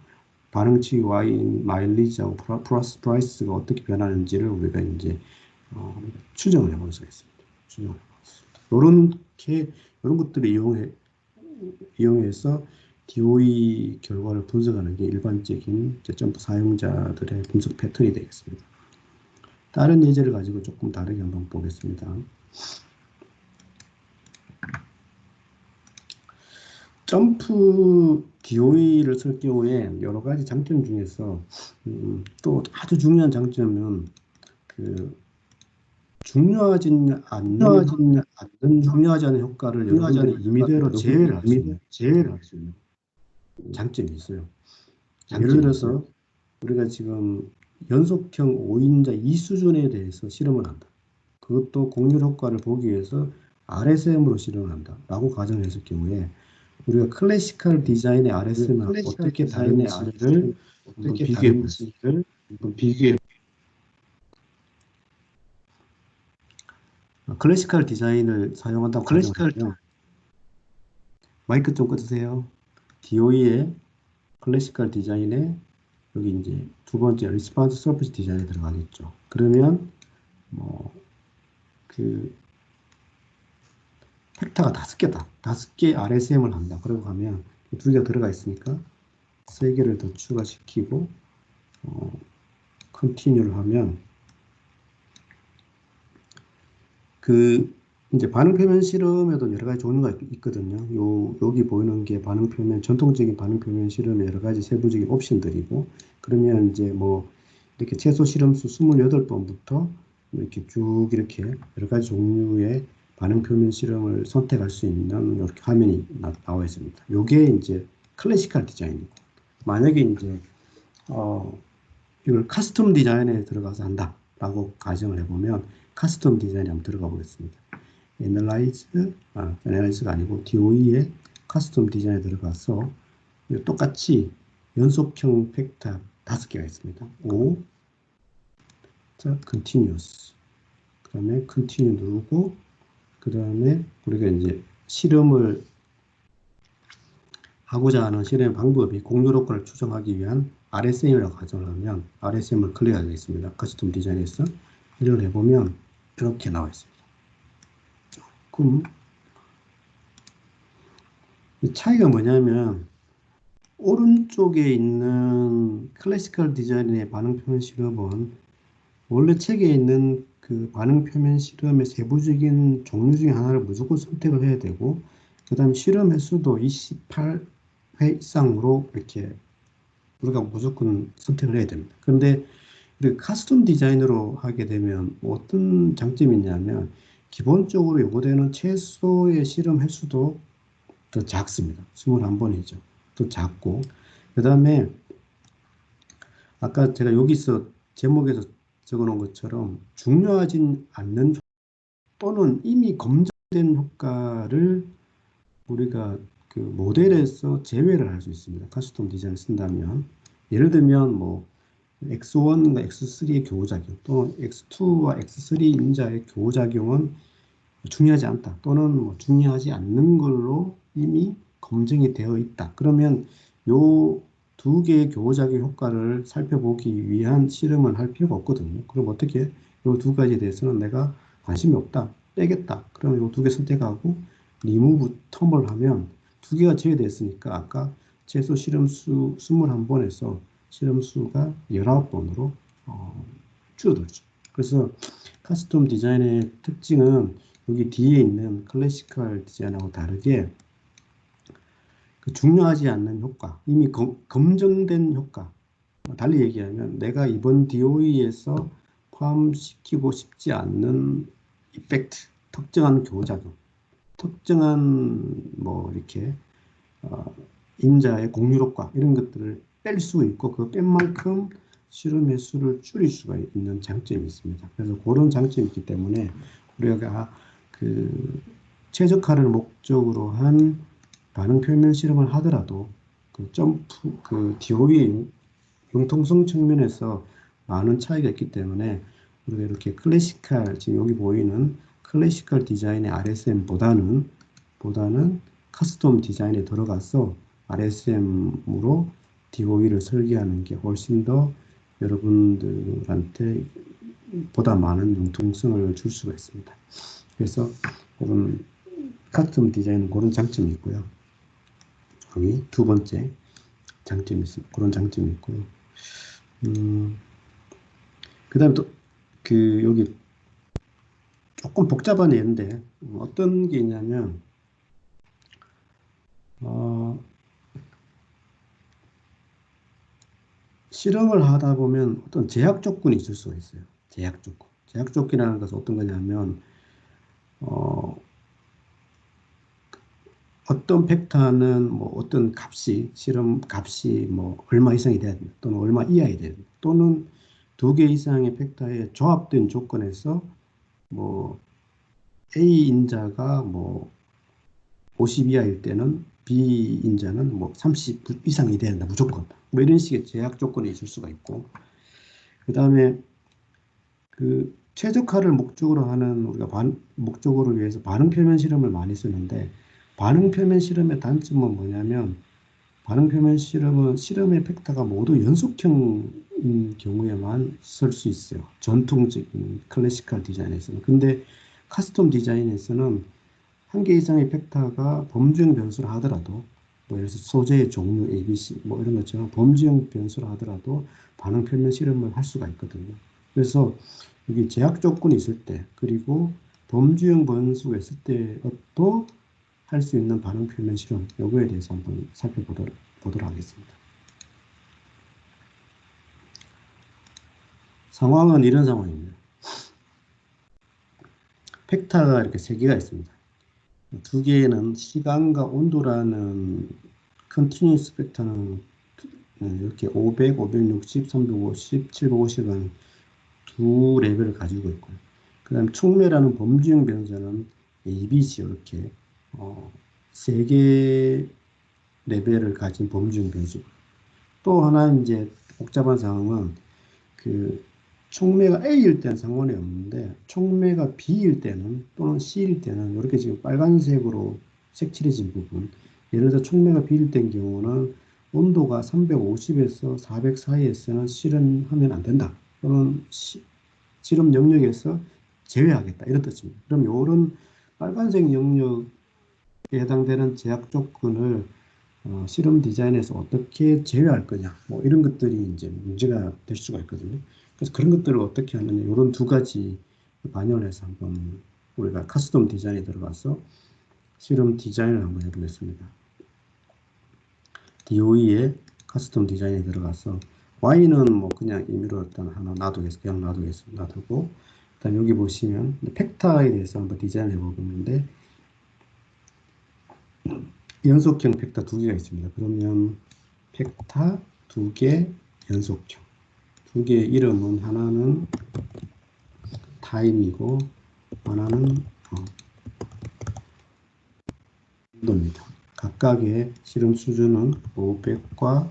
반응치 와인 마일리지하고 플러스 프라이스가 어떻게 변하는지를 우리가 이제 추정을 해볼 수가 있습니다. 추정을 해볼 수 있습니다. 이런 것들을 이용해서 DOE 결과를 분석하는 게 일반적인 점프 사용자들의 분석 패턴이 되겠습니다. 다른 예제를 가지고 조금 다르게 한번 보겠습니다. 점프 DOE를 쓸 경우에 여러 가지 장점 중에서 또 아주 중요한 장점은 중요하지 않는 효과를 여러분들이 임의대로 제외를 할 수 있는 장점이 있어요. 예를 들어서 우리가 지금 연속형 5인자 2수준에 대해서 실험을 한다. 그것도 공률 효과를 보기 위해서 RSM으로 실험을 한다 라고 가정했을 경우에 우리가 클래시컬 디자인의 RSM과 어떻게 다른지를 한번 비교해 보겠습니다. 클래시컬 디자인을 사용한다고 가정하면 마이크 좀 꺼주세요. DOE의 클래시컬 디자인에 여기 이제 두 번째 리스폰스 서비스 디자인에 들어가겠죠. 그러면 팩터가 5개다. 5개 RSM을 한다. 그러고 가면 2개가 들어가 있으니까 3개를 더 추가시키고 컨티뉴를 하면 이제 반응 표면 실험에도 여러 가지 종류가 있거든요. 여기 보이는 게 반응 표면, 전통적인 반응 표면 실험의 여러 가지 세부적인 옵션들이고, 그러면 이제 이렇게 최소 실험수 28번부터 이렇게 쭉 이렇게 여러 가지 종류의 반응 표면 실험을 선택할 수 있는 이렇게 화면이 나와 있습니다. 요게 이제 클래시컬 디자인이고, 만약에 이제, 이걸 카스텀 디자인에 들어가서 한다라고 가정을 해보면, 카스텀 디자인에 한번 들어가 보겠습니다. 애널라이즈가 아니고 DOE의 카스텀 디자인에 들어가서 똑같이 연속형 팩터 5개가 있습니다. 5, 자, continuous. 그 다음에 continue 누르고, 그 다음에 우리가 이제 실험을 하고자 하는 실험 방법이 공률 효과를 추정하기 위한 RSM이라고 가정을 하면 RSM을 클릭하겠습니다. 카스텀 디자인에서 이걸 해보면 이렇게 나와 있습니다. 조금 이 차이가 뭐냐면 오른쪽에 있는 클래시컬 디자인의 반응 표면 실험은 원래 책에 있는 그 반응 표면 실험의 세부적인 종류 중에 하나를 무조건 선택을 해야 되고, 그 다음 실험 횟수도 28회 이상으로 이렇게 우리가 무조건 선택을 해야 됩니다. 그런데 카스텀 디자인으로 하게 되면 어떤 장점이 있냐면 기본적으로 요구되는 최소의 실험 횟수도 더 작습니다. 21번이죠. 더 작고, 그 다음에 아까 제가 여기서 제목에서 적어놓은 것처럼 중요하진 않는 또는 이미 검증된 효과를 우리가 그 모델에서 제외를 할 수 있습니다. 카스텀 디자인을 쓴다면 예를 들면 X1과 X3의 교호작용 또는 X2와 X3 인자의 교호작용은 중요하지 않다 또는 중요하지 않는 걸로 이미 검증이 되어 있다. 그러면 요 두 개의 교호작용 효과를 살펴보기 위한 실험을 할 필요가 없거든요. 그럼 어떻게 요 두 가지에 대해서는 내가 관심이 없다, 빼겠다. 그러면 요 두 개 선택하고 리무브 텀을 하면 두 개가 제외됐으니까 아까 최소 실험수 21번에서 실험수가 19번으로 줄어들죠. 그래서 카스텀 디자인의 특징은 여기 뒤에 있는 클래시컬 디자인하고 다르게 중요하지 않는 효과, 이미 검증된 효과, 달리 얘기하면 내가 이번 DOE에서 포함시키고 싶지 않는 이펙트, 특정한 교작용, 특정한 이렇게 인자의 공률 효과 이런 것들을 뺄 수 있고 그 뺀 만큼 실험 횟수를 줄일 수가 있는 장점이 있습니다. 그래서 그런 장점이 있기 때문에 우리가 최적화를 목적으로 한 반응 표면 실험을 하더라도 DOE 융통성 측면에서 많은 차이가 있기 때문에 우리가 이렇게 클래시컬, 지금 여기 보이는 클래시컬 디자인의 RSM보다는 커스텀 디자인에 들어가서 RSM으로 DOE를 설계하는 게 훨씬 더 여러분들한테 보다 많은 융통성을 줄 수가 있습니다. 그래서 그런 커스텀 디자인은 그런 장점이 있고요. 여기 두 번째 장점이 있습니다. 그런 장점이 있고요. 그 다음에 또 여기 조금 복잡한 예인데 어떤 게 있냐면 실험을 하다 보면 어떤 제약 조건이 있을 수가 있어요. 제약 조건. 제약 조건이라는 것은 어떤 거냐면 어떤 벡터는 뭐 어떤 값이 실험 값이 뭐 얼마 이상이 돼야 된다. 또는 얼마 이하이 돼야 된다. 또는 두 개 이상의 벡터의 조합된 조건에서 뭐 A 인자가 뭐 50 이하일 때는 B 인자는 뭐 30 이상이 돼야 된다. 무조건. 뭐 이런 식의 제약 조건이 있을 수가 있고, 그 다음에 그 최적화를 목적으로 하는 우리가 목적으로 위해서 반응 표면 실험을 많이 쓰는데, 반응 표면 실험의 단점은 뭐냐면 반응 표면 실험은 실험의 벡터가 모두 연속형인 경우에만 쓸 수 있어요. 전통적인 클래시컬 디자인에서는. 근데 커스텀 디자인에서는 한 개 이상의 벡터가 범주형 변수를 하더라도, 뭐 예를 들어서 소재의 종류 ABC 뭐 이런 것처럼 범주형 변수를 하더라도 반응 표면 실험을 할 수가 있거든요. 그래서 이게 제약 조건이 있을 때, 그리고 범주형 변수가 있을 때도 할 수 있는 반응 표면 실험, 요거에 대해서 한번 살펴보도록 하겠습니다. 상황은 이런 상황입니다. 벡터가 이렇게 세 개가 있습니다. 두 개는 시간과 온도라는 컨티뉴스 벡터는 이렇게 500, 560, 350, 750은 두 레벨을 가지고 있고요. 그 다음 촉매라는 범주형 변수는 ABC 이렇게 세 개 레벨을 가진 범주형 변수. 또 하나 이제 복잡한 상황은 그 촉매가 A일 때는 상관이 없는데 촉매가 B일 때는 또는 C일 때는 이렇게 지금 빨간색으로 색칠해진 부분, 예를 들어 촉매가 B일 때인 경우는 온도가 350에서 400 사이에서는 실험하면 안 된다. 또는 실험 영역에서 제외하겠다. 이런 뜻입니다. 그럼 이런 빨간색 영역에 해당되는 제약 조건을 실험 디자인에서 어떻게 제외할 거냐, 뭐 이런 것들이 이제 문제가 될 수가 있거든요. 그래서 그런 것들을 어떻게 하느냐, 이런 두 가지 반영을 해서 한번 우리가 커스텀 디자인에 들어가서 실험 디자인을 한번 해보겠습니다. DOE의 커스텀 디자인에 들어가서 Y는 뭐 그냥 임의로 일단 하나 놔두겠습니다. 그냥 놔두겠습니다. 놔두고, 일단 여기 보시면 벡터에 대해서 한번 디자인을 해보겠는데, 연속형 벡터 두 개가 있습니다. 그러면 벡터 두 개 연속형. 두 개의 이름은 하나는 타임이고 하나는 온도입니다. 각각의 실험 수준은 500과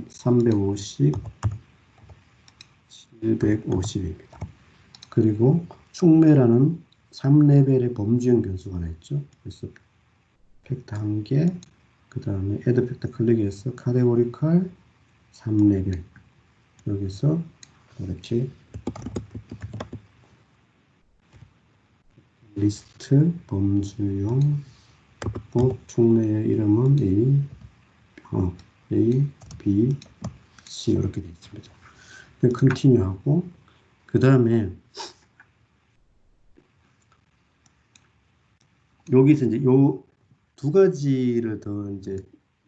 350, 750입니다. 그리고 촉매라는 3레벨의 범주형 변수가 하나 있죠. 그래서 벡터 한 개, 그 다음에 애드 벡터 클릭해서 카테고리컬 3레벨, 여기서 이렇게 리스트 범주형 촉매의 이름은 A, B, C 이렇게 되어 있습니다. 컨티뉴하고, 그 다음에 여기서 이제 요 두 가지를 더 이제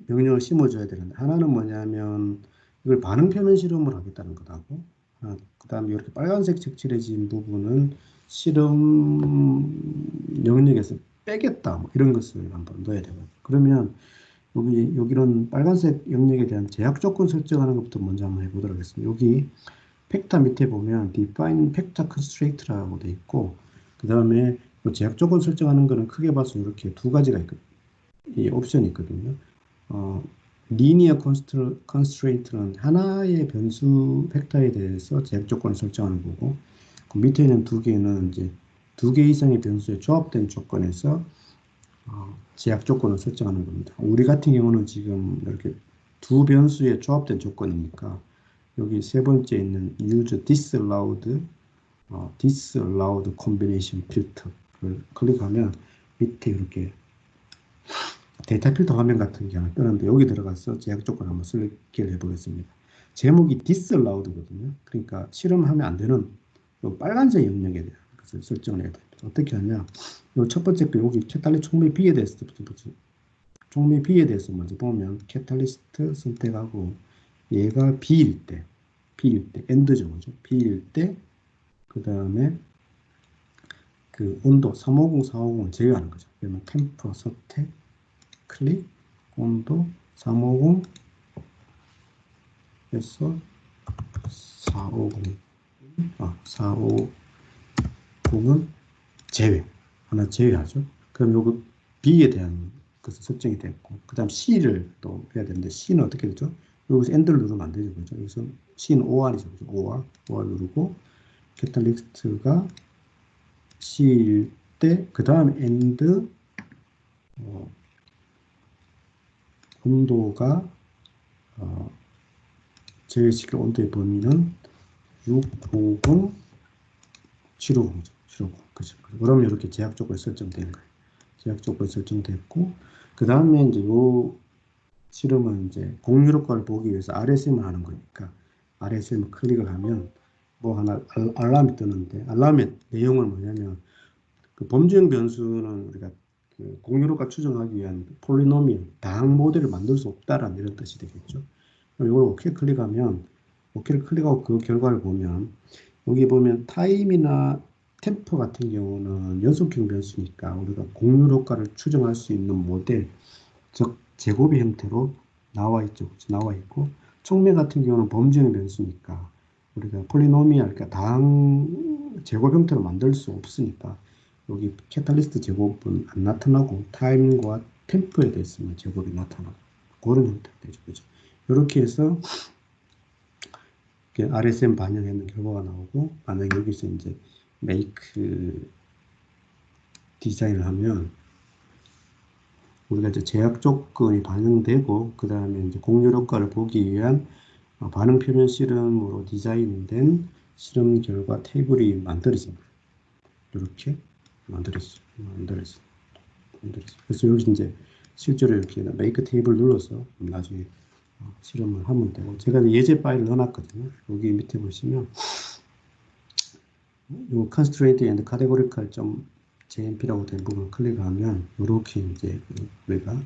명령을 심어줘야 되는데, 하나는 뭐냐면 이걸 반응 표면 실험을 하겠다는 거다고, 그 다음에 이렇게 빨간색 색칠해진 부분은 실험 영역에서 빼겠다, 뭐 이런 것을 한번 넣어야 되거든요. 그러면 여기는 빨간색 영역에 대한 제약 조건 설정하는 것부터 먼저 한번 해보도록 하겠습니다. 여기 벡터 밑에 보면 define vector constraint라고 돼 있고, 그 다음에 제약 조건 설정하는 거는 크게 봐서 이렇게 두 가지가 있거든요. 이 옵션이 있거든요. 리니어 컨스트레인트는 하나의 변수 벡터에 대해서 제약 조건을 설정하는 거고, 그 밑에 있는 두 개는 이제 두 개 이상의 변수에 조합된 조건에서 제약 조건을 설정하는 겁니다. 우리 같은 경우는 지금 이렇게 두 변수에 조합된 조건이니까 여기 세 번째 있는 use disallowed combination filter를 클릭하면 밑에 이렇게 데이터 필터 화면 같은 게 하나 뜨는데 여기 들어가서 제약 조건 한번 설계를 해보겠습니다. 제목이 disallowed거든요. 그러니까 실험하면 안 되는 빨간색 영역에 대한 것을 설정을 해야 됩니다. 어떻게 하냐? 요 첫 번째 거 여기 캐탈리스트 촉매 B에 대해서 촉매 B에 대해서 먼저 보면 캐탈리스트 선택하고 얘가 B일 때 엔드죠, 그죠? B일 때 그 다음에 그 온도 350, 450을 제외하는 거죠. 그러면 템퍼 선택 클릭 온도 350에서 450 450은 제외 하나 제외하죠. 그럼 요거 B에 대한 것은 설정이 됐고 그 다음 C를 또 해야 되는데 C는 어떻게 되죠? 여기서 엔드를 누르면 안 되죠. 그죠? 여기서 C는 OR이죠. 그죠? OR 누르고 캐탈리스트가 C일 때 그 다음 엔드 온도가 제외시킬 온도의 범위는 650, 750죠. 750. 그죠? 그러면 이렇게 제약 조건이 설정된 거예요. 제약 조건이 설정됐고, 그 다음에 이제 요 실험은 이제 공유 효과를 보기 위해서 RSM을 하는 거니까, RSM을 클릭을 하면 뭐 하나 알람이 뜨는데, 알람의 내용은 뭐냐면, 그 범주형 변수는 우리가 그 공유 효과 추정하기 위한 폴리노미얼, 다항 모델을 만들 수 없다라는 이런 뜻이 되겠죠. 그럼 이걸 OK 클릭하면, OK를 클릭하고 그 결과를 보면, 여기 보면 타임이나 템포 같은 경우는 연속형 변수니까 우리가 공률 효과를 추정할 수 있는 모델, 즉 제곱의 형태로 나와 있죠. 나와 있고 촉매 같은 경우는 범주형 변수니까 우리가 폴리노미얼, 그러니까 다항 제곱 형태로 만들 수 없으니까 여기 캐탈리스트 제곱은 안 나타나고 타임과 템포에 대해서만 제곱이 나타나고 그런 형태가 되죠. 그죠? 이렇게 해서 RSM 반영했는 결과가 나오고 만약에 여기서 이제 메이크 디자인을 하면 우리가 이제 제약 조건이 반영되고 그 다음에 이제 공률 효과를 보기 위한 반응 표현 실험으로 디자인된 실험 결과 테이블이 만들어집니다. 이렇게 만들어졌어요. 그래서 여기 이제 실제로 이렇게 메이크 테이블 눌러서 나중에 실험을 하면 되고 제가 예제 파일을 넣어놨거든요. 여기 밑에 보시면 요 constraint and categorical .jmp라고 된 부분을 클릭하면 이렇게 이제 우리가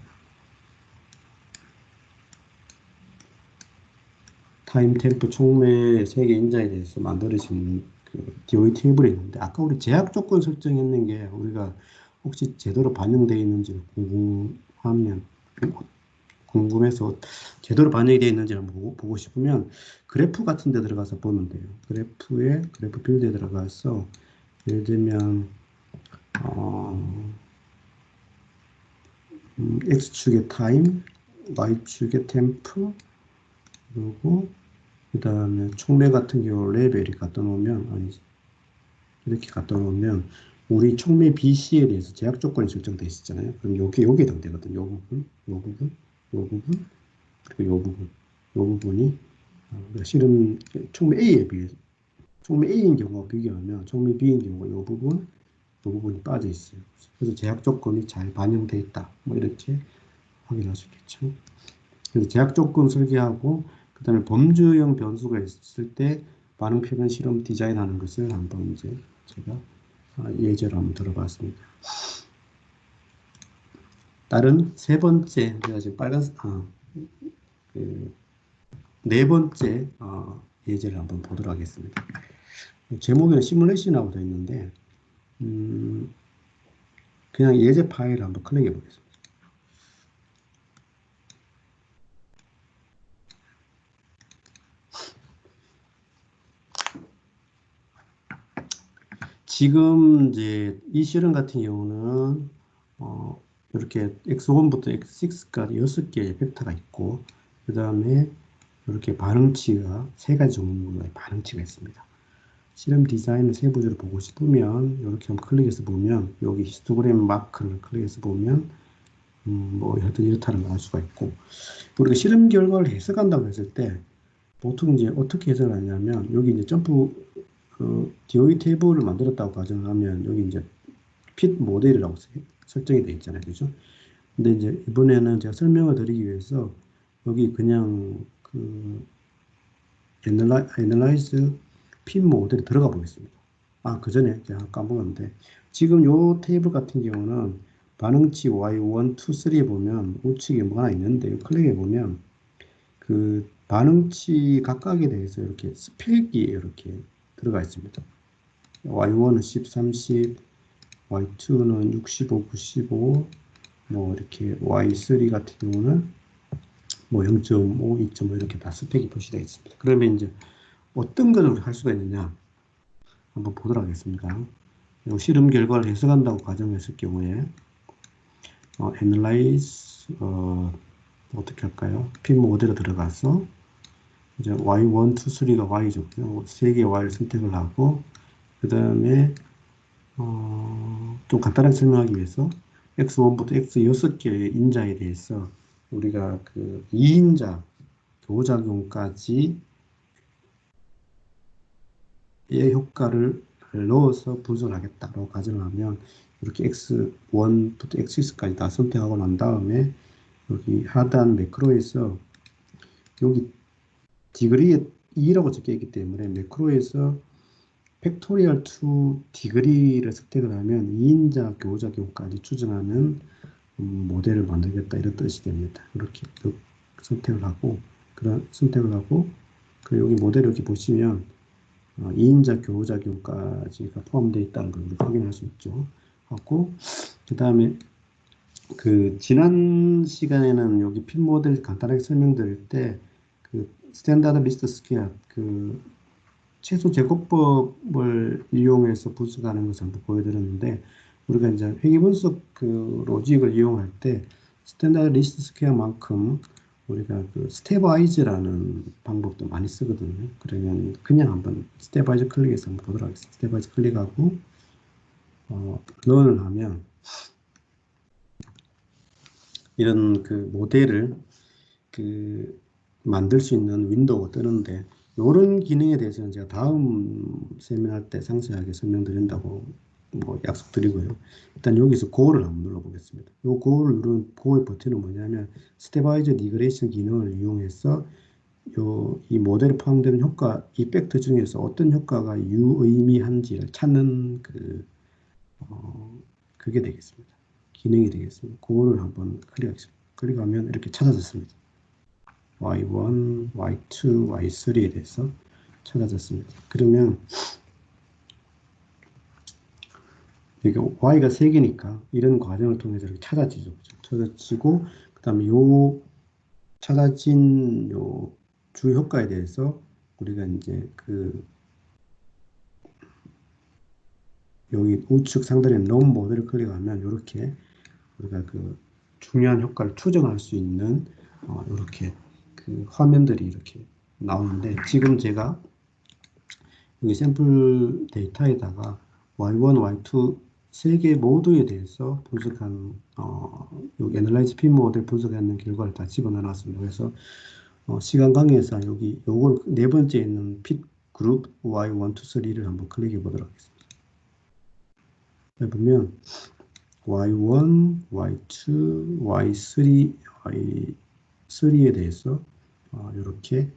타임 템포 촉매 세개 인자에 대해서 만들어진 그 DOE 테이블이 있는데 아까 우리 제약 조건 설정했는 게 우리가 혹시 제대로 반영되어 있는지 궁금해서 제대로 반영이 되어 있는지 한번 보고 싶으면 그래프 같은 데 들어가서 보면 돼요. 그래프 빌드에 들어가서 예를 들면 X축의 타임, Y축의 템프, 그리고 그 다음에 촉매 같은 경우 레벨이 갖다 놓으면 이렇게 갖다 놓으면 우리 촉매 BC에 대해서 제약 조건이 설정되어 있었잖아요. 그럼 여기에 해당되거든. 요 부분, 그리고 요 부분이 실은 촉매 A에 비해서 촉매 A인 경우와 비교하면 촉매 B인 경우 요 부분이 빠져 있어요. 그래서 제약 조건이 잘 반영되어 있다. 뭐 이렇게 확인할 수 있겠죠. 그래서 제약 조건 설계하고 그 다음에 범주형 변수가 있을 때 반응 표현 실험 디자인하는 것을 한번 이제 제가 예제로 한번 들어봤습니다. 다른 세 번째 제가 지금 네 번째 예제를 한번 보도록 하겠습니다. 제목에는 시뮬레이션이라고 되어 있는데 그냥 예제 파일을 한번 클릭해 보겠습니다. 지금 이제 이 실험 같은 경우는 이렇게 x1부터 x6까지 6개의 벡터가 있고, 그 다음에 이렇게 반응치가 세 가지 종류의 반응치가 있습니다. 실험 디자인을 세부적으로 보고 싶으면 이렇게 한번 클릭해서 보면, 여기 히스토그램 마크를 클릭해서 보면 뭐 하여튼 이렇다는 걸 알 수가 있고, 우리가 실험 결과를 해석한다고 했을 때 보통 이제 어떻게 해석하냐면, 여기 이제 점프 DOE 테이블을 만들었다고 가정하면 여기 이제 핏 모델이라고 설정이 되어 있잖아요, 그죠? 근데 이제 이번에는 제가 설명을 드리기 위해서 여기 그냥 그 애널라이즈 핏 모델에 들어가 보겠습니다. 아, 그 전에 제가 까먹었는데, 지금 요 테이블 같은 경우는 반응치 Y1, 2, 3에 보면 우측에 뭐 하나 있는데, 클릭해 보면 그 반응치 각각에 대해서 이렇게 스펙이 이렇게 들어가 있습니다. Y1은 10, 30, Y2는 65, 95, 뭐 이렇게 Y3 같은 경우는 뭐 0.5, 2.5 이렇게 다 스펙이 표시되어 있습니다. 그러면 이제 어떤 것을 할 수가 있느냐 한번 보도록 하겠습니다. 실험 결과를 해석한다고 가정했을 경우에 Analyze 어떻게 할까요? 핀 모델에 들어가서 이제 Y1, 2, 3가 Y죠. 세 개의 Y를 선택을 하고, 그 다음에 좀 간단하게 설명하기 위해서 X1부터 X 6개의 인자에 대해서 우리가 그 2인자 교작용까지의 효과를 넣어서 분석하겠다라고 가정하면, 이렇게 X1부터 X6까지 다 선택하고 난 다음에 여기 하단 매크로에서 여기 디그리에 2라고 적혀 있기 때문에 매크로에서 팩토리얼 2 디그리를 선택을 하면 2인자 교작용까지 추정하는 모델을 만들겠다 이런 뜻이 됩니다. 이렇게 선택을 하고, 그 여기 모델 여기 보시면 2인자 교작용까지가 포함되어 있다는 걸 확인할 수 있죠. 하고, 그 다음에 그 지난 시간에는 여기 핀 모델 간단하게 설명드릴 때 그 스탠다드 리스트 스퀘어 그 최소 제곱법을 이용해서 분석하는 것을 한번 보여드렸는데, 우리가 이제 회계 분석 그 로직을 이용할 때 스탠다드 리스트 스퀘어만큼 우리가 그 스텝와이즈라는 방법도 많이 쓰거든요. 그러면 그냥 한번 스텝와이즈 클릭해서 한번 보도록 하겠습니다. 스텝와이즈 클릭하고 런을 하면 이런 그 모델을 그 만들 수 있는 윈도우가 뜨는데, 이런 기능에 대해서는 제가 다음 세미나 때 상세하게 설명드린다고 뭐 약속드리고요. 일단 여기서 고를 한번 눌러보겠습니다. 이 고를 누른 고의 버튼은 뭐냐면 스텝와이즈 리그레이션 기능을 이용해서 이 모델에 포함되는 효과 이펙트 중에서 어떤 효과가 유의미한지를 찾는 그게 되겠습니다. 기능이 되겠습니다. 그거를 한번 클릭하겠습니다. 클릭하면 이렇게 찾아졌습니다. Y1, Y2, Y3에 대해서 찾아졌습니다. 그러면 이게 Y가 3개니까 이런 과정을 통해서 이렇게 찾아지죠. 찾아지고, 그 다음에 요 찾아진 요 주 효과에 대해서 우리가 이제 그 여기 우측 상단에 럼 모델을 클릭하면 이렇게 우리가 그 중요한 효과를 추정할 수 있는 이렇게 그 화면들이 이렇게 나오는데, 지금 제가 여기 샘플 데이터에다가 Y1, Y2 세 개 모두에 대해서 분석한 여기 애널라이즈 핀 모델 분석하는 결과를 다 집어넣어 놨습니다. 그래서 시간 관계상 여기 요걸 네 번째 있는 핏 그룹 Y1, 2, 3를 한번 클릭해 보도록 하겠습니다. 보면 Y1, Y2, Y3, Y3에 대해서 이렇게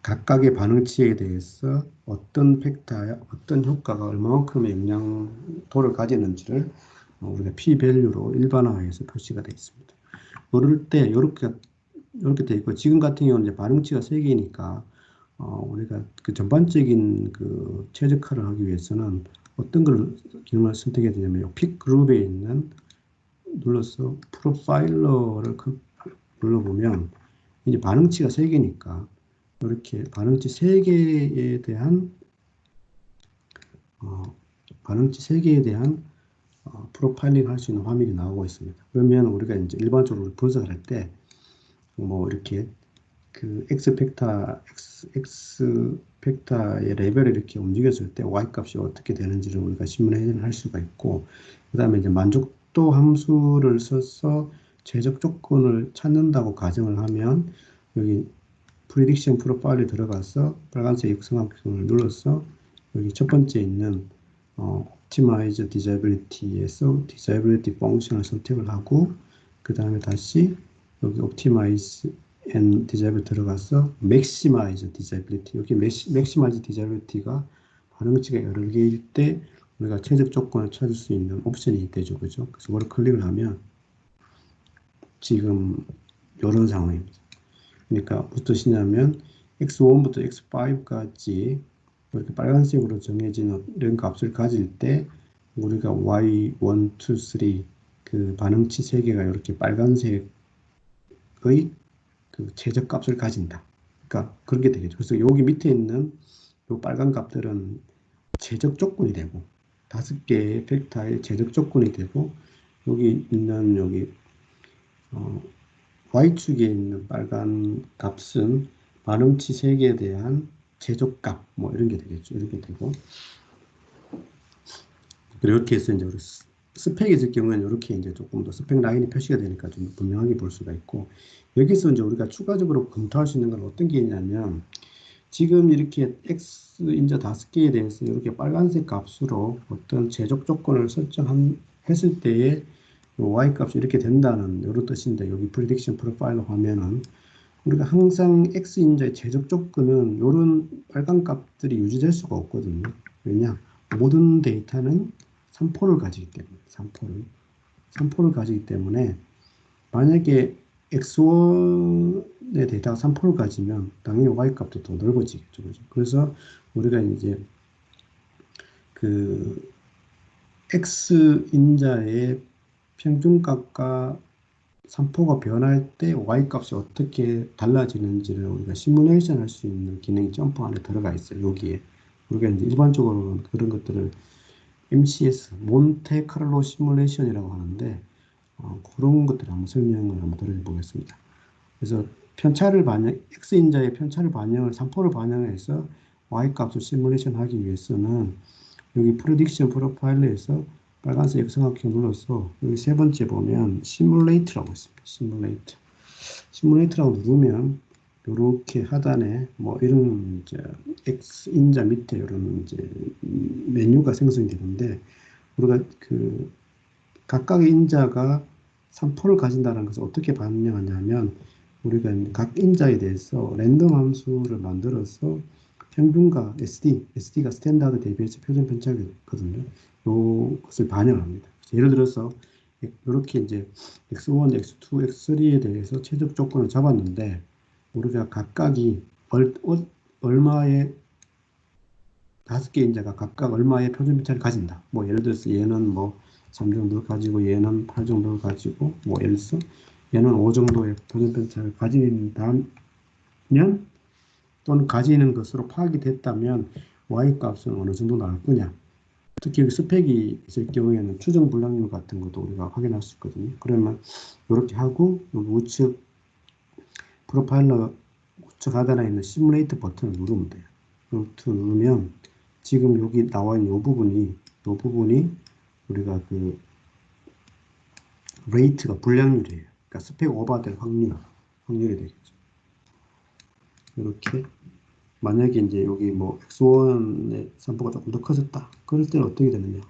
각각의 반응치에 대해서 어떤 팩터야, 어떤 효과가 얼마만큼의 영향도를 가지는지를 우리가 p-밸류로 일반화해서 표시가 되어 있습니다. 그럴 때 이렇게 되어 있고, 지금 같은 경우는 이제 반응치가 3개니까 우리가 그 전반적인 그 최적화를 하기 위해서는 어떤 걸 기능을 선택해야 되냐면 픽 그룹에 있는 눌러서 프로파일러를 눌러보면 이제 반응치가 3개니까 이렇게 반응치 3개에 대한 반응치 세개에 대한 프로파일링 할 수 있는 화면이 나오고 있습니다. 그러면 우리가 이제 일반적으로 분석을 할 때 뭐 이렇게 그 X 벡터의 레벨을 이렇게 움직였을 때 Y 값이 어떻게 되는지를 우리가 시뮬레이션을 할 수가 있고, 그 다음에 이제 만족도 함수를 써서 최적 조건을 찾는다고 가정을 하면 여기 프리딕션 프로파일에 들어가서 빨간색 육성함수를 눌러서 여기 첫 번째 있는 Optimize Disability에서 Disability 펑션을 선택을 하고, 그 다음에 다시 여기 Optimize and Disability 들어가서 Maximize Disability, 여기 Maximize Disability가 반응치가 여러 개일 때 우리가 최적 조건을 찾을 수 있는 옵션이 되죠, 그죠? 그래서 이걸 클릭을 하면 지금 이런 상황입니다. 그러니까 무슨 뜻이냐면 X1부터 X5까지 이렇게 빨간색으로 정해지는 이런 값을 가질 때 우리가 Y1, 2, 3 그 반응치 3개가 이렇게 빨간색의 그 최저값을 가진다. 그러니까 그렇게 되겠죠. 그래서 여기 밑에 있는 요 빨간 값들은 최적 조건이 되고 5개의 벡터의 최적 조건이 되고, 여기 있는 여기 Y축에 있는 빨간 값은 반응치 3개에 대한 최저값 뭐 이런 게 되겠죠. 이렇게 되고, 이렇게 해서 이제 우리 스펙이 있을 경우에는 이렇게 이제 조금 더 스펙 라인이 표시가 되니까 좀 분명하게 볼 수가 있고, 여기서 이제 우리가 추가적으로 검토할 수 있는 건 어떤 게 있냐면, 지금 이렇게 X 인자 5개에 대해서 이렇게 빨간색 값으로 어떤 제적 조건을 설정했을 때에 Y 값이 이렇게 된다는 이런 뜻인데, 여기 프리딕션 프로파일러 화면은 우리가 항상 X 인자의 제적 조건은 이런 빨간 값들이 유지될 수가 없거든요. 왜냐? 모든 데이터는 3포를 가지기 때문에, 3포를 가지기 때문에 만약에 X1의 데이터가 3포를 가지면 당연히 Y 값도 더 넓어지겠죠. 그죠? 그래서 우리가 이제 그 X 인자의 평균값과 3포가 변할 때 Y 값이 어떻게 달라지는지를 우리가 시뮬레이션 할 수 있는 기능이 점프 안에 들어가 있어요. 여기에. 우리가 이제 일반적으로는 그런 것들을 MCS, 몬테카를로 시뮬레이션이라고 하는데, 그런 것들을 한번 설명을 한번 드려보겠습니다. 그래서 X인자의 편차를 3포를 반영해서 Y 값을 시뮬레이션 하기 위해서는 여기 프레딕션 프로파일러에서 빨간색 X삼각형 눌러서 여기 세 번째 보면 시뮬레이트라고 있습니다. 시뮬레이트라고 누르면 이렇게 하단에 뭐 이런 이제 X인자 밑에 이런 이제 메뉴가 생성이 되는데, 우리가 그 각각의 인자가 3포를 가진다는 것을 어떻게 반영하냐면, 우리가 각 인자에 대해서 랜덤 함수를 만들어서 평균과 SD가 스탠다드 데비에이션 표준 편차거든요. 이것을 반영합니다. 예를 들어서 이렇게 이제 X1, X2, X3에 대해서 최적 조건을 잡았는데, 우리가 각각이 얼마의 5개 인자가 각각 얼마의 표준 편차를 가진다. 뭐 예를 들어서 얘는 뭐 3 정도를 가지고 얘는 8 정도를 가지고 뭐 예를 들어서 얘는 5 정도의 표준 편차를 가진다면, 또는 가지는 것으로 파악이 됐다면 Y 값은 어느 정도 나올 거냐. 특히 스펙이 있을 경우에는 추정 불량률 같은 것도 우리가 확인할 수 있거든요. 그러면 이렇게 하고 여기 우측 프로파일러 우측 하단에 있는 시뮬레이트 버튼을 누르면 돼요. 버튼 누르면 지금 여기 나와 있는 이 부분이 우리가 그 레이트가 불량률이에요. 그러니까 스펙 오버될 확률이 되겠죠. 이렇게 만약에 이제 여기 뭐 X1의 산포가 조금 더 커졌다. 그럴 때는 어떻게 되느냐.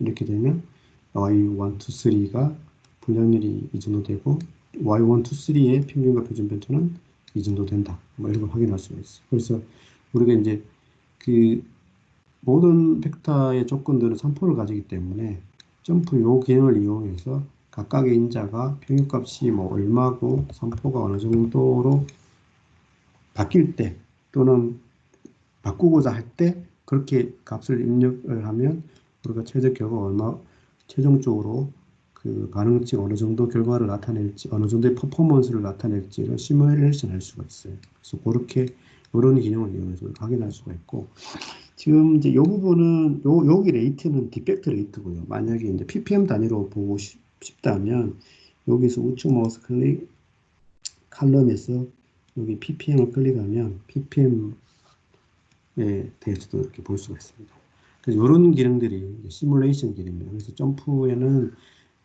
이렇게 되면 Y1, 2, 3가 불량률이 이 정도 되고 Y1, 2, 3의 평균과 표준 편차는 이 정도 된다. 뭐 이런 걸 확인할 수가 있어요. 그래서 우리가 이제 그 모든 벡터의 조건들은 3포를 가지기 때문에 점프 요 기능을 이용해서 각각의 인자가 평균값이 뭐 얼마고 3포가 어느 정도로 바뀔 때 또는 바꾸고자 할 때 그렇게 값을 입력을 하면 우리가 최종적으로 그 반응치가 어느 정도 결과를 나타낼지, 어느 정도의 퍼포먼스를 나타낼지를 시뮬레이션 할 수가 있어요. 그래서 그렇게 이런 기능을 이용해서 확인할 수가 있고, 지금 이제 이 부분은 여기 레이트는 디펙트 레이트고요. 만약에 이제 ppm 단위로 보고 싶다면 여기서 우측 마우스 클릭 칼럼에서 여기 ppm을 클릭하면 ppm에 대해서도 이렇게 볼 수가 있습니다. 그래서 이런 기능들이 시뮬레이션 기능입니다. 그래서 점프에는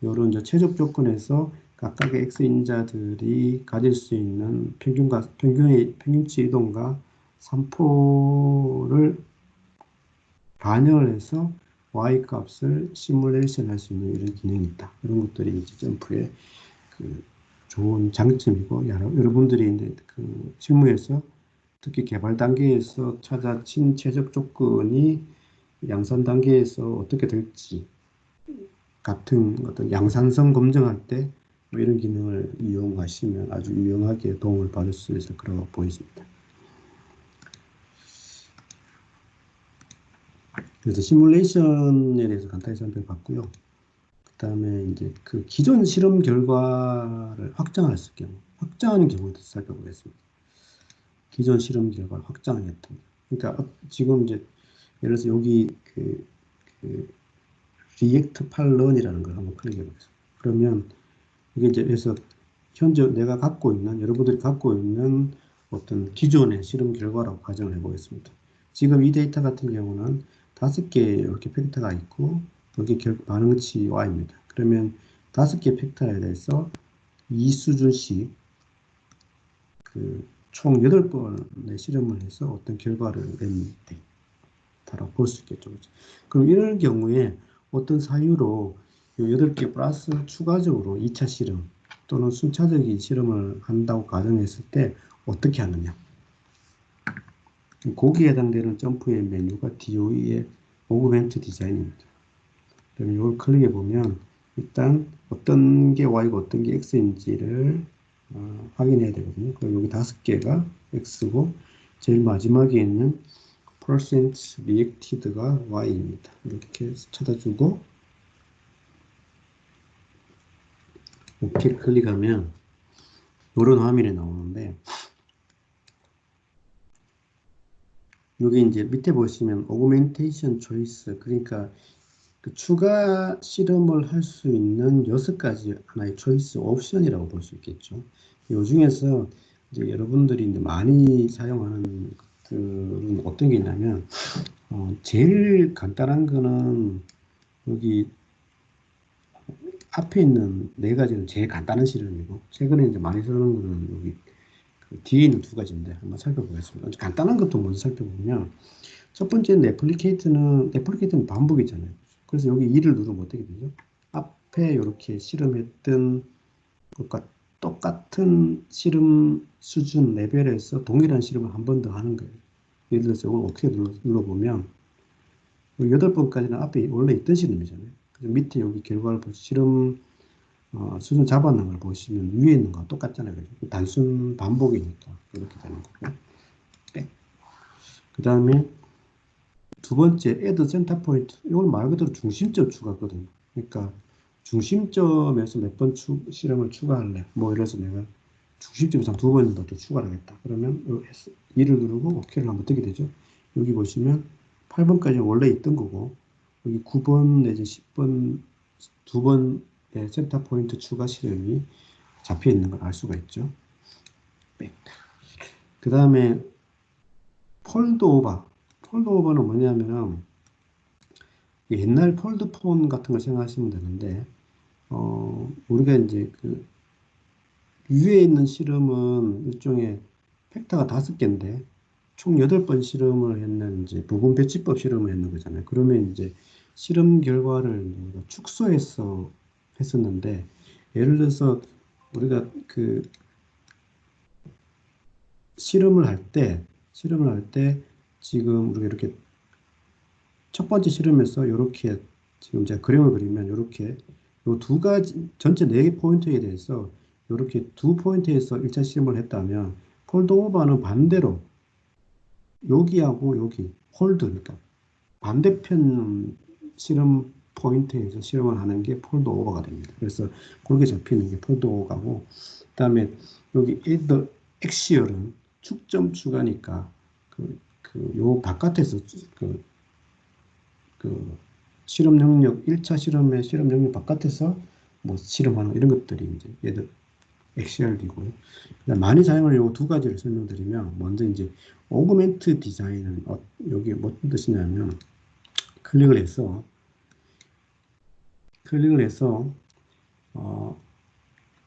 이런 최적 조건에서 각각의 X인자들이 가질 수 있는 평균치 이동과 산포를 반영을 해서 Y 값을 시뮬레이션 할 수 있는 이런 기능이 있다. 이런 것들이 이제 점프의 그 좋은 장점이고, 여러분들이 이제 그 실무에서 특히 개발 단계에서 찾아진 최적 조건이 양산 단계에서 어떻게 될지 같은 어떤 양산성 검증할 때 뭐 이런 기능을 이용하시면 아주 유용하게 도움을 받을 수 있을 거라고 보입니다. 그래서 시뮬레이션에 대해서 간단히 살펴봤고요. 그 다음에 이제 그 기존 실험 결과를 확장할 경우, 확장하는 경우에 대해서 살펴보겠습니다. 기존 실험 결과를 확장하는 경우. 그러니까 지금 이제 예를 들어서 여기 그 리액트 팔런이라는 걸 한번 클릭해 보겠습니다. 그러면 이게 이제 그래서 현재 내가 갖고 있는, 여러분들이 갖고 있는 어떤 기존의 실험 결과라고 가정을 해보겠습니다. 지금 이 데이터 같은 경우는 5개 이렇게 팩터가 있고 여기 반응치 Y입니다. 그러면 5개 팩터에 대해서 2수준씩 총 8번의 실험을 해서 어떤 결과를 낸 데이터라고 볼 수 있겠죠. 그럼 이런 경우에 어떤 사유로 8개 플러스 추가적으로 2차 실험 또는 순차적인 실험을 한다고 가정했을 때 어떻게 하느냐. 거기에 해당되는 점프의 메뉴가 DOE의 오그멘트 디자인입니다. 그러면 이걸 클릭해 보면 일단 어떤 게 Y고 어떤 게 X인지를 확인해야 되거든요. 그럼 여기 5개가 X고 제일 마지막에 있는 percent reacted가 Y입니다. 이렇게 찾아주고 OK 클릭하면 이런 화면이 나오는데, 여기 이제 밑에 보시면 augmentation choice, 그러니까 그 추가 실험을 할 수 있는 6가지 하나의 초이스 옵션이라고 볼 수 있겠죠. 이 중에서 이제 여러분들이 이제 많이 사용하는 것들은 어떤 게 있냐면, 제일 간단한 거는 여기 앞에 있는 4가지는 제일 간단한 실험이고, 최근에 이제 많이 쓰는 거는 여기 뒤에 있는 2가지인데 한번 살펴보겠습니다. 간단한 것도 먼저 살펴보면, 첫 번째는 레플리케이트는 반복이잖아요. 그래서 여기 2를 누르면 어떻게 되죠? 앞에 이렇게 실험했던 것과 똑같은 실험 수준 레벨에서 동일한 실험을 한 번 더 하는 거예요. 예를 들어서 이걸 어떻게 눌러보면 8번까지는 앞에 원래 있던 실험이잖아요. 그래서 밑에 여기 결과를 실험 수준 잡아놓은 걸 보시면 위에 있는 거랑 똑같잖아요. 단순 반복이니까 이렇게 되는 거고. 그 다음에 두 번째, add center point. 이건 말 그대로 중심점 추가거든요. 그러니까 중심점에서 몇 번 실험을 추가할래. 뭐 이래서 내가 중심점에서 2번 더 추가를 하겠다. 그러면 2를 누르고 OK를 하면 어떻게 되죠? 여기 보시면 8번까지 원래 있던 거고, 여기 9번 내지 10번 2번의 센터 포인트 추가 실험이 잡혀 있는 걸 알 수가 있죠. 그 다음에 폴드 오버. 폴드 오버는 뭐냐면 옛날 폴드폰 같은 걸 생각하시면 되는데, 우리가 이제 그 위에 있는 실험은 일종의 팩터가 5개인데 총 8번 실험을 했는 이제 부분 배치법 실험을 했는 거잖아요. 그러면 이제 실험 결과를 축소해서 했었는데, 예를 들어서 우리가 그 실험을 할 때 지금 우리가 이렇게 첫 번째 실험에서 이렇게 지금 제가 그림을 그리면 이렇게 요 2가지 전체 4개 포인트에 대해서 이렇게 2포인트에서 1차 실험을 했다면, 폴드 오버는 반대로 여기하고 여기 홀드, 그러니까 반대편 실험 포인트에서 실험을 하는 게 폴드 오버가 됩니다. 그래서 그렇게 잡히는 게 폴드 오버고, 그 다음에 여기 add axial은 축점 추가니까 요 바깥에서 그 실험 영역, 1차 실험의 실험 영역 바깥에서 뭐 실험하는 이런 것들이 이제 얘들 엑셀이고요. 많이 사용하는 요 두 가지를 설명드리면, 먼저 이제 오그멘트 디자인은 여기 무슨 뜻이냐면, 클릭을 해서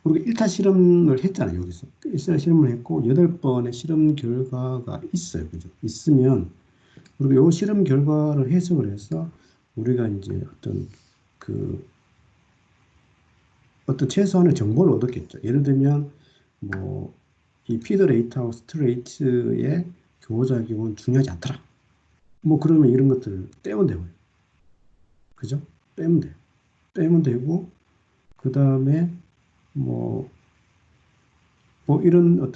우리가 1차 실험을 했잖아요. 여기서 1차 실험을 했고 8번의 실험 결과가 있어요. 그죠? 있으면 우리가 요 실험 결과를 해석을 해서 우리가 이제 어떤 최소한의 정보를 얻었겠죠. 예를 들면 뭐 이 피드 레이트하고 스트레이트의 교호작용은 중요하지 않더라. 뭐 그러면 이런 것들을 빼면 되고요. 그죠? 빼면 돼요. 빼면 되고, 그 다음에 뭐 이런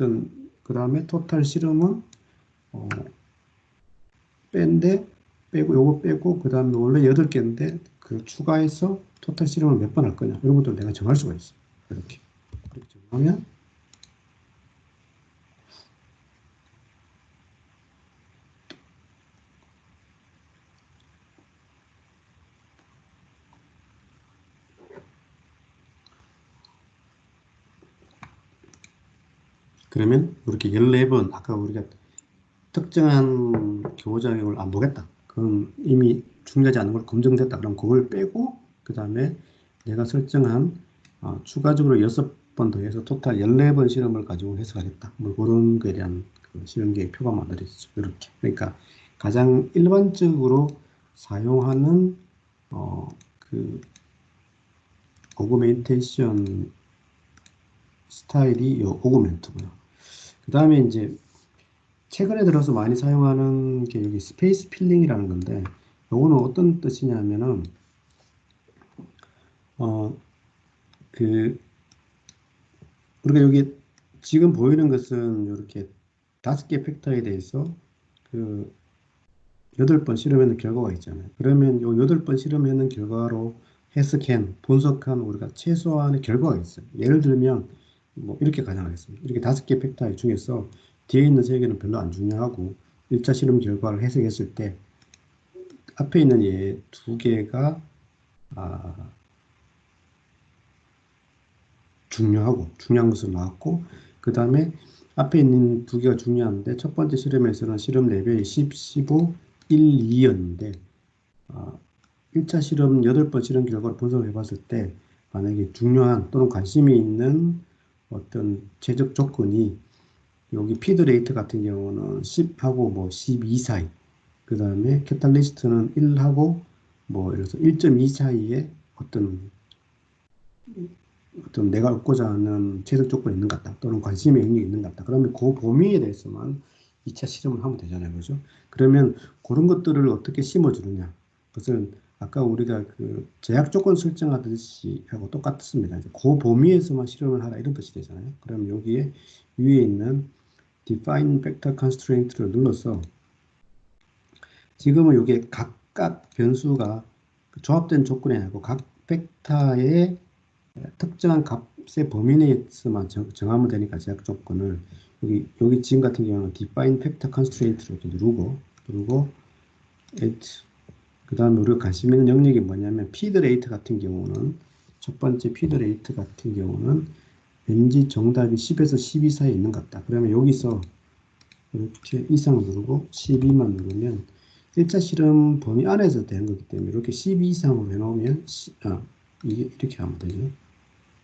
그 다음에 토탈 실험은 빼고 요거 빼고, 그 다음에 원래 8개인데 그 추가해서 토탈 실험을 몇 번 할 거냐, 이런 것들 내가 정할 수가 있어. 이렇게 정하면 그러면 이렇게 14번, 아까 우리가 특정한 교호작용을 안 보겠다, 그럼 이미 중요하지 않은 걸 검증됐다, 그럼 그걸 빼고, 그 다음에 내가 설정한 추가적으로 6번 더해서 토탈 14번 실험을 가지고 해석하겠다, 뭐 그런 거에 대한 실험 계획 표가 만들어지죠. 이렇게. 그러니까 가장 일반적으로 사용하는 그 오그멘테이션 스타일이 이 오그멘트고요. 그 다음에 이제 최근에 들어서 많이 사용하는 게 여기 스페이스 필링이라는 건데, 요거는 어떤 뜻이냐면은 우리가 여기 지금 보이는 것은 이렇게 5개 팩터에 대해서 8번 실험해낸 결과가 있잖아요. 그러면 요 8번 실험해낸 결과로 해석한, 분석한 우리가 최소한의 결과가 있어요. 예를 들면 뭐 이렇게 가정하겠습니다. 이렇게 5개 팩터 중에서 뒤에 있는 3개는 별로 안 중요하고 1차 실험 결과를 해석했을 때 앞에 있는 얘 2개가 중요한 것으로 나왔고, 그 다음에 앞에 있는 2개가 중요한데 첫 번째 실험에서는 실험 레벨이 10, 15, 1, 2였는데 1차 실험 8번 실험 결과를 분석해 봤을 때 만약에 중요한 또는 관심이 있는 어떤 최적 조건이 여기 피드 레이트 같은 경우는 10하고 뭐 12 사이, 그 다음에 캐탈리스트는 1하고 뭐 예를 들어서 1.2 사이에 어떤 내가 얻고자 하는 최적 조건이 있는 것 같다, 또는 관심의 영역이 있는 것 같다, 그러면 그 범위에 대해서만 2차 실험을 하면 되잖아요. 그죠? 그러면 그런 것들을 어떻게 심어주느냐, 그것은 아까 우리가 그 제약 조건 설정하듯이 하고 똑같습니다. 이제 그 범위에서만 실험을 하라, 이런 뜻이 되잖아요. 그럼 여기에 위에 있는 define factor constraint를 눌러서 지금은 이게 각각 변수가 조합된 조건이 아니고 각 팩터의 특정한 값의 범위 내에서만 정하면 되니까 제약 조건을 여기 지금 같은 경우는 define factor constraint로 이렇게 누르고 add, 그 다음에 우리가 관심 있는 영역이 뭐냐면 feed rate 같은 경우는, 첫 번째 feed rate 같은 경우는 왠지 정답이 10에서 12 사이에 있는 것 같다. 그러면 여기서 이렇게 이상 누르고 12만 누르면 1차 실험 범위 안에서 되는 거기 때문에 이렇게 12 이상으로 해놓으면 이게 이렇게 하면 되죠.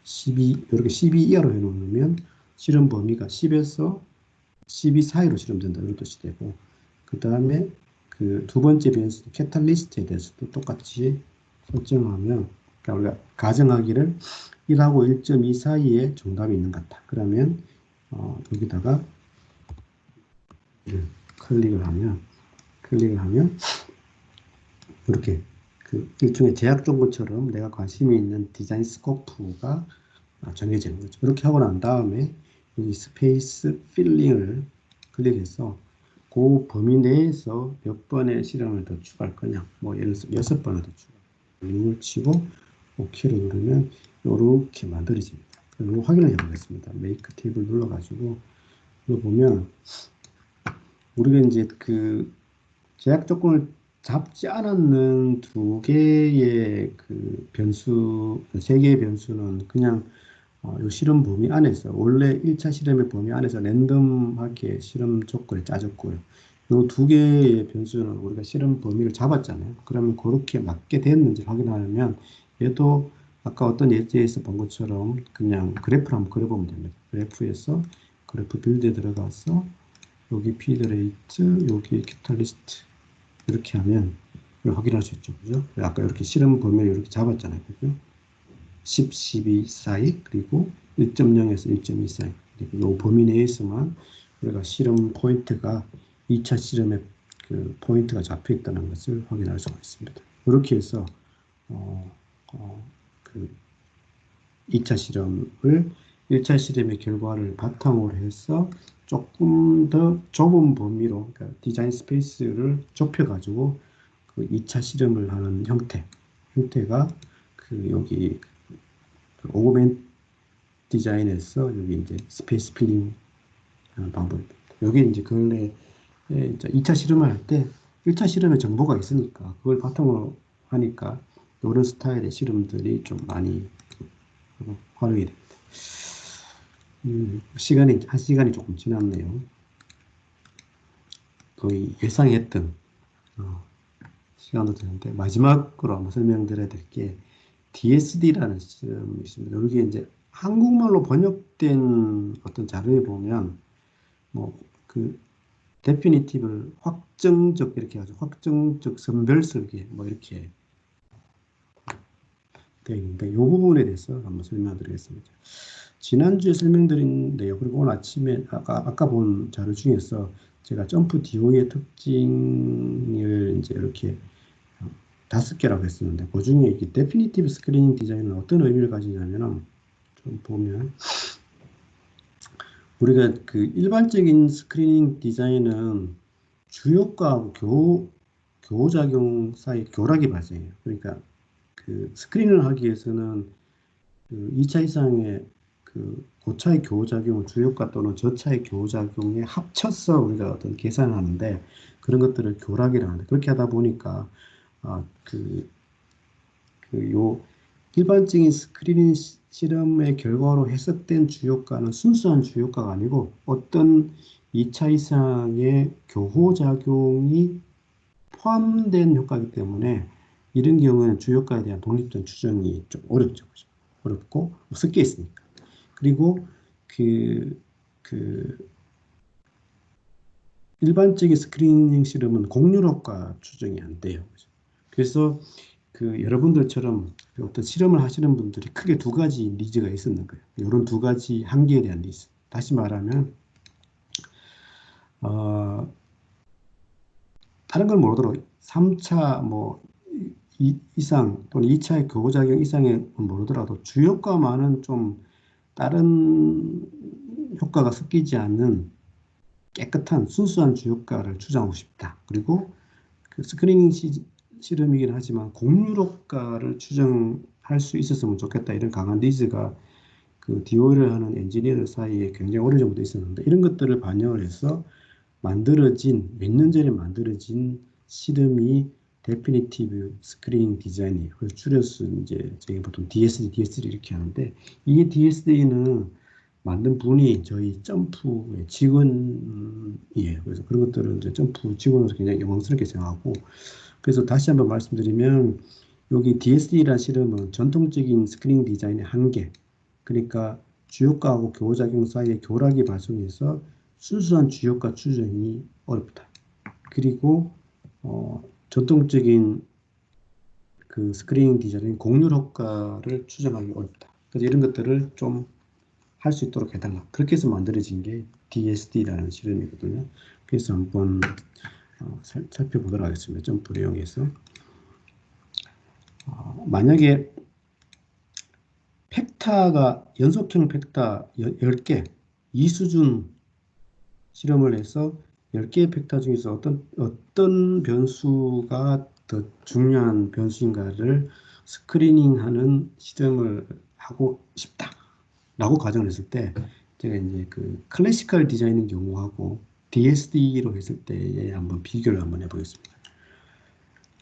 12, 이렇게 12 이하로 해놓으면 실험 범위가 10에서 12 사이로 실험된다, 이런 뜻이 되고, 그 다음에 그 두 번째 변수 캐탈리스트에 대해서도 똑같이 설정하면, 그러니까 우리가 가정하기를 1하고 1.2 사이에 정답이 있는 것 같다. 그러면 여기다가 클릭을 하면 이렇게 그 일종의 제약 조건처럼 내가 관심이 있는 디자인 스코프가 정해지는 거죠. 이렇게 하고 난 다음에 여기 스페이스 필링을 클릭해서 그 범위 내에서 몇 번의 실험을 더 추가할 거냐, 뭐 예를 들어서 6번을 더 추가, 링을 치고 OK를 누르면 이렇게 만들어집니다. 이거 확인을 해보겠습니다. 메이크 탭을 눌러가지고 이거 보면 우리가 이제 그 제약 조건을 잡지 않았는 두 개의 그 변수, 세 개의 변수는 그냥 요 실험 범위 안에서 원래 1차 실험의 범위 안에서 랜덤하게 실험 조건을 짜줬고요. 요 두 개의 변수는 우리가 실험 범위를 잡았잖아요. 그러면 그렇게 맞게 됐는지 확인하려면 얘도 아까 어떤 예제에서 본 것처럼 그냥 그래프를 한번 그려보면 됩니다. 그래프에서 그래프 빌드에 들어가서 여기 피드레이트, 여기 캐탈리스트 이렇게 하면 이걸 확인할 수 있죠. 그죠? 아까 이렇게 실험 범위를 이렇게 잡았잖아요. 그죠? 10, 12 사이, 그리고 1.0에서 1.2 사이. 그리고 이 범위 내에서만 우리가 실험 포인트가 2차 실험에 그 포인트가 잡혀 있다는 것을 확인할 수가 있습니다. 이렇게 해서 어, 그 2차 실험을 1차 실험의 결과를 바탕으로 해서 조금 더 좁은 범위로 그러니까 디자인 스페이스를 좁혀가지고 그 2차 실험을 하는 형태가 그 여기 그 오그멘 디자인에서 여기 이제 스페이스 필링 하는 방법입니다. 여기 이제 근래 이제 2차 실험을 할 때 1차 실험의 정보가 있으니까 그걸 바탕으로 하니까 이런 스타일의 실험들이 좀 많이 활용이 됩니다. 한 시간이 조금 지났네요. 거의 예상했던 시간도 되는데 마지막으로 한번 설명드려야 될 게 DSD라는 시스템이 있습니다. 여기 이제 한국말로 번역된 어떤 자료에 보면 뭐 그 데피니티브를 확정적 이렇게 아주 확정적 선별 설계 뭐 이렇게 되어 있는데 이 부분에 대해서 한번 설명드리겠습니다. 지난주에 설명드린 내용 그리고 오늘 아침에 아까 본 자료 중에서 제가 점프 DOE의 특징을 이제 이렇게 5개라고 했었는데 그 중에 이 데피니티브 스크리닝 디자인은 어떤 의미를 가지냐면은 좀 보면 우리가 그 일반적인 스크리닝 디자인은 주요과하고 교호작용 사이 교락이 발생해요. 그러니까 그 스크린을 하기 위해서는 그 2차 이상의 그 고차의 교호작용을 주요과 또는 저차의 교호작용에 합쳐서 우리가 어떤 계산을 하는데 그런 것들을 교락이라 하는데 그렇게 하다 보니까 요 일반적인 스크리닝 실험의 결과로 해석된 주요가는 순수한 주요가가 아니고 어떤 2차 이상의 교호작용이 포함된 효과이기 때문에 이런 경우에는 주요가에 대한 독립된 추정이 좀 어렵죠. 그죠? 어렵고 섞여 있으니까. 그리고 그, 그 일반적인 스크리닝 실험은 곡률효과 추정이 안 돼요. 그죠? 그래서 그 여러분들처럼 어떤 실험을 하시는 분들이 크게 두 가지 니즈가 있었는 거예요. 이런 두 가지 한계에 대한 니즈. 다시 말하면 어, 다른 건 모르더라도 3차 뭐 이상 또는 2차의 교호작용 이상의 모르더라도 주효과만은 좀 다른 효과가 섞이지 않는 깨끗한 순수한 주효과를 추정하고 싶다. 그리고 그 스크리닝 실험이긴 하지만 곡률 효과를 추정할 수 있었으면 좋겠다. 이런 강한 니즈가 그 DOE를 하는 엔지니어들 사이에 굉장히 오래전부터 있었는데 이런 것들을 반영을 해서 만들어진 몇 년 전에 만들어진 실험이 데피니티브 스크리닝 디자인이에요. 그래서 줄여서 이제 저희 보통 DSD, DSD 이렇게 하는데 이 DSD는 만든 분이 저희 점프의 직원이에요. 그래서 그런 것들은 이제 점프 직원으로서 굉장히 영광스럽게 생각하고 그래서 다시 한번 말씀드리면 여기 DSD라는 실험은 전통적인 스크리닝 디자인의 한계 그러니까 주요가하고 교호작용 사이의 교락이 발생해서 순수한 주요가 추정이 어렵다. 그리고 전통적인 그 스크리닝 디자인인 곡률 효과를 추정하기 어렵다. 그래서 이런 것들을 좀 할 수 있도록 해달라. 그렇게 해서 만들어진 게 DSD라는 실험이거든요. 그래서 한번 살펴보도록 하겠습니다. 점프를 이용해서. 만약에 팩타가 연속형 팩타 10개, 이 수준 실험을 해서 10개의 팩타 중에서 어떤 변수가 더 중요한 변수인가를 스크리닝하는 실험을 하고 싶다라고 가정을 했을 때 제가 이제 그 클래시컬 디자인의 경우하고 DSD로 했을 때에 한번 비교를 한번 해보겠습니다.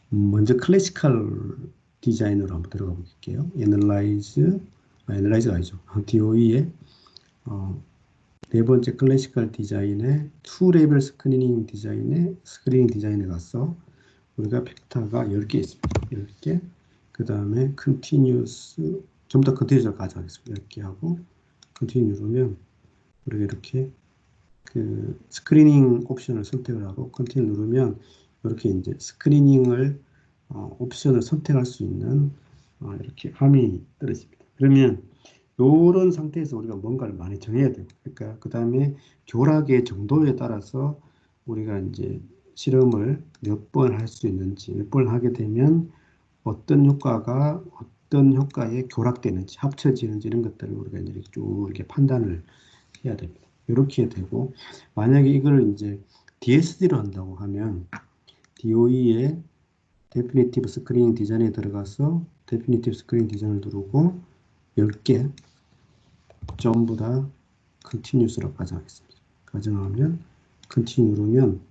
먼저 클래시컬 디자인으로 한번 들어가 볼게요. 애널라이즈가 아니죠. DOE의 네 번째 클래시컬 디자인의 투 레벨 스크리닝 디자인에 가서 우리가 벡터가 10개 있습니다. 10개. 그 다음에 컨티뉴스, 좀 더 컨티뉴스를 가져가겠습니다. 10개 하고 컨티뉴 누르면 우리가 이렇게 그 스크리닝 옵션을 선택을 하고 컨티뉴 누르면 이렇게 이제 스크리닝을 옵션을 선택할 수 있는 이렇게 화면이 떨어집니다. 그러면 이런 상태에서 우리가 뭔가를 많이 정해야 돼요. 그러니까 그 다음에 교락의 정도에 따라서 우리가 이제 실험을 몇 번 할 수 있는지, 몇 번 하게 되면 어떤 효과가 어떤 효과에 교락되는지, 합쳐지는지 이런 것들을 우리가 이제 쭉 이렇게 판단을 해야 됩니다. 이렇게 되고, 만약에 이걸 이제 DSD로 한다고 하면 DOE의 데피니티브 스크린 디자인에 들어가서 데피니티브 스크린 디자인을 누르고 10개 전부 다 컨티뉴스로 가정하겠습니다. 가정하면 컨티뉴 누르면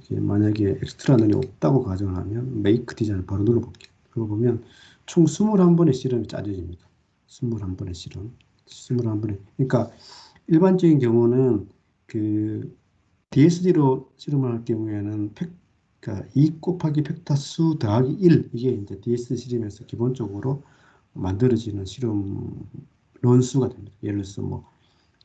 이게 만약에 엑스트라 눈이 없다고 가정을 하면 메이크 디자인을 바로 눌러볼게요. 그러고 보면 총 21번의 실험이 짜져집니다. 21번의 실험. 21번의. 그러니까 일반적인 경우는 그 DSD로 실험을 할 경우에는 그러니까 2 곱하기 벡터 수 더하기 1 이게 이제 DSD 실험에서 기본적으로 만들어지는 실험 런수가 됩니다. 예를 들어서 뭐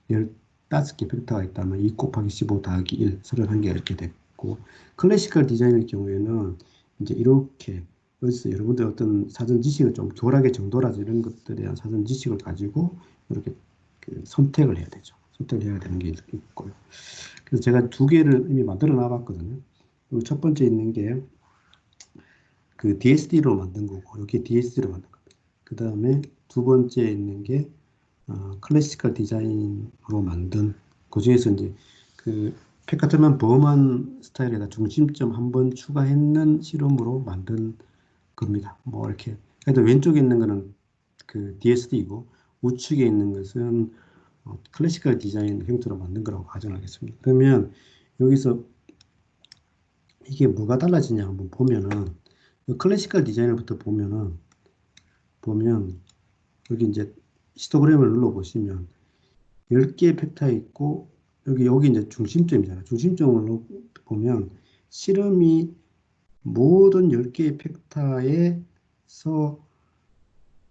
15개 벡터가 있다면 2 곱하기 15 더하기 1, 31개 이렇게 됐고, 클래시컬 디자인의 경우에는 이제 이렇게 여기서 여러분들 어떤 사전 지식을 좀 교락의 정도라든지 이런 것들에 대한 사전 지식을 가지고 이렇게 그 선택을 해야 되죠. 선택을 해야 되는 게 있고요. 그래서 제가 두 개를 이미 만들어 놔봤거든요. 그리고 첫 번째 있는 게 그 DSD로 만든 거고, 여기 DSD로 만든 겁니다. 그 다음에 두 번째 있는 게 클래시컬 디자인으로 만든, 그 중에서 이제 그 페카트만 범한 스타일에다 중심점 한번 추가했는 실험으로 만든 겁니다. 뭐 이렇게. 그래도 왼쪽에 있는 거는 그 DSD이고 우측에 있는 것은 클래시컬 디자인 형태로 만든 거라고 가정하겠습니다. 그러면 여기서 이게 뭐가 달라지냐 한번 보면은 클래시컬 디자인부터 보면 여기 이제 히스토그램을 눌러 보시면 10개의 벡터 있고 여기 이제 중심점이잖아요. 중심점을 보면 실험이 모든 10개의 벡터에서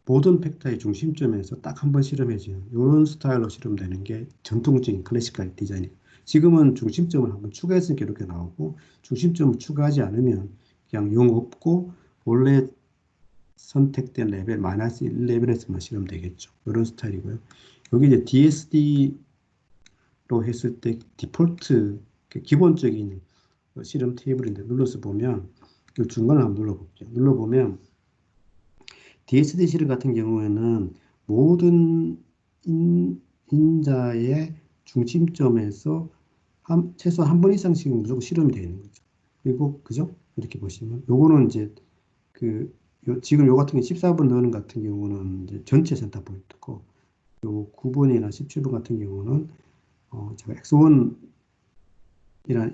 모든 벡터의 중심점에서 딱 한 번 실험해지는 이런 스타일로 실험되는 게 전통적인 클래시컬 디자인이에요. 지금은 중심점을 한번 추가했으니까 이렇게 나오고, 중심점을 추가하지 않으면 그냥 0 없고 원래 선택된 레벨 마이너스 1 레벨에서만 실험되겠죠. 이런 스타일이고요. 여기 이제 DSD로 했을 때 디폴트 기본적인 실험 테이블인데 눌러서 보면 이 중간을 한번 눌러볼게요. 눌러보면 DSD 실험 같은 경우에는 모든 인자의 중심점에서 최소 한 번 이상씩은 무조건 실험이 되어 있는 거죠. 그리고 그죠? 이렇게 보시면 요거는 이제 지금 요 같은 경우 14번 넣는 같은 경우는 이제 전체 센터 포인트고, 요 9번이나 17번 같은 경우는 제가 X1이라는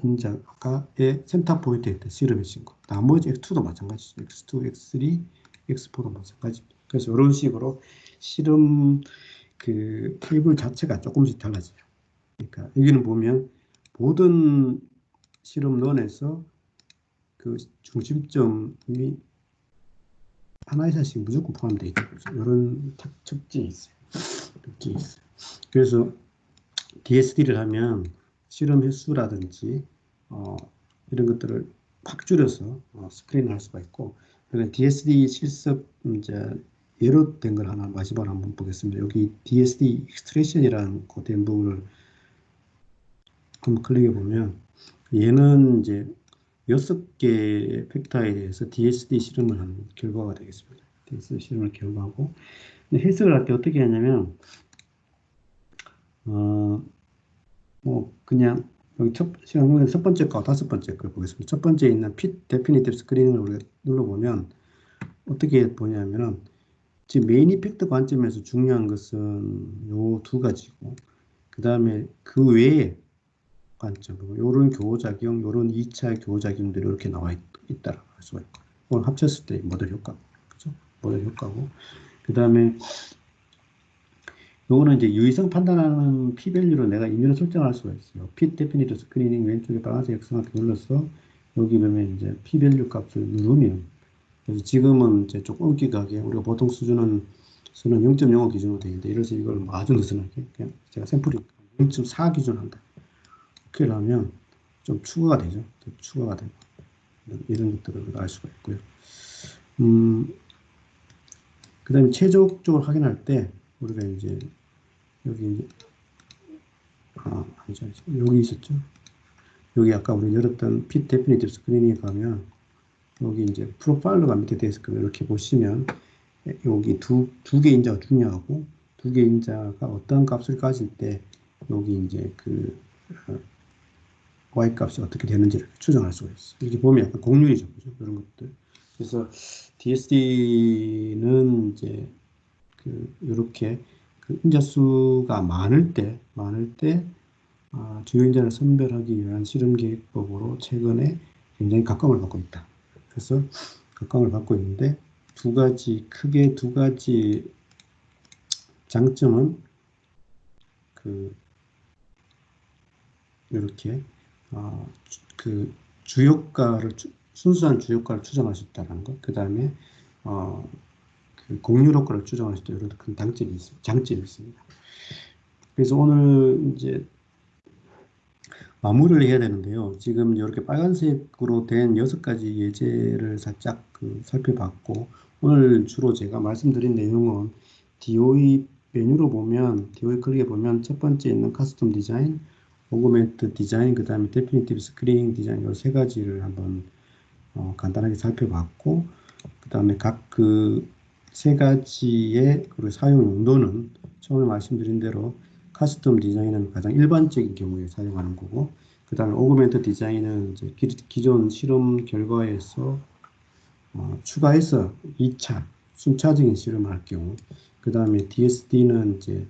인자가의 센터 포인트에 실험해 준 거. 나머지 X2도 마찬가지죠. X2, X3, X4도 마찬가지입니다. 그래서 이런 식으로 실험 그 테이블 자체가 조금씩 달라져요. 그러니까 여기는 보면 모든 실험론에서 그 중심점이 하나 이상씩 무조건 포함되어 있는 거죠. 이런 특징이 있어요. 그래서 DSD를 하면 실험 횟수라든지 이런 것들을 확 줄여서 스크린을 할 수가 있고, 그러니까 DSD 실습 이제 예로 된 걸 하나 마지막으로 한번 보겠습니다. 여기 DSD 익스트레이션이라는 그 부분을 한번 클릭해 보면 얘는 이제 6개의 팩터에 대해서 DSD 실험을 한 결과가 되겠습니다. DSD 실험을 결과하고 해석을 할 때 어떻게 하냐면 뭐 그냥 여기 첫 번째 거, 다섯 번째 걸 보겠습니다. 첫 번째 있는 핏 데피니티브 스크린을 우리가 눌러보면 어떻게 보냐면은 지금 메인 이펙트 관점에서 중요한 것은 요 두 가지고, 그 다음에 그 외에 관점, 이런 교호작용, 이런 2차 교호작용들이 이렇게 나와 있다라고 할 수가 있고, 오늘 합쳤을 때 모델 효과, 그죠? 모델 효과고, 그 다음에 요거는 이제 유의성 판단하는 p-밸류로 내가 임의로 설정할 수가 있어요. fit definite screening 왼쪽에 빨간색 X마크 눌러서 여기 보면 이제 p-밸류 값을 누르면, 그래서 지금은 이제 조금 엄격하게 우리가 보통 수준은 0.05 기준으로 되어 있는데, 이래서 이걸 아주 느슨하게 그냥 제가 샘플이 0.4 기준 한다. 이렇게 하면 좀 추가가 되죠. 추가가 되고 이런 것들을 알 수가 있고요. 그 다음에 최종적으로 확인할 때 우리가 이제 여기 아니죠. 여기 있었죠. 여기 아까 우리 열었던 fit definitive screening에 가면 여기 이제 프로파일러가 밑에 되어 있을 거예요. 이렇게 보시면 여기 두 개 인자가 중요하고 두 개 인자가 어떤 값을 가질 때 여기 이제 그 y 값이 어떻게 되는지를 추정할 수가 있어요. 이렇게 보면 약간 곡률이죠. 그죠? 이런 것들. 그래서 DSD는 이제 이렇게 그 인자 수가 많을 때 주요 인자를 선별하기 위한 실험 계획법으로 최근에 굉장히 각광을 받고 있다. 그래서 각광을 받고 있는데 크게 두 가지 장점은 이렇게 그 주효과를 순수한 주효과를 추정할 수 있다는 것. 그 다음에 그 공률 효과를 추정할 수 있다. 이런 큰 장점이 있습니다. 그래서 오늘 이제 마무리를 해야 되는데요. 지금 이렇게 빨간색으로 된 6가지 예제를 살짝 살펴봤고, 오늘 주로 제가 말씀드린 내용은 DOE 메뉴로 보면, DOE 클릭에 보면 첫 번째 있는 카스텀 디자인, 오그멘트 디자인, 그 다음에 데피니티브 스크리닝 디자인, 이 세 가지를 한번 간단하게 살펴봤고, 그 다음에 각 세 가지의 사용 용도는 처음에 말씀드린 대로 카스텀 디자인은 가장 일반적인 경우에 사용하는 거고, 그 다음에 오그멘트 디자인은 이제 기존 실험 결과에서 추가해서 2차 순차적인 실험을 할 경우, 그 다음에 DSD는 이제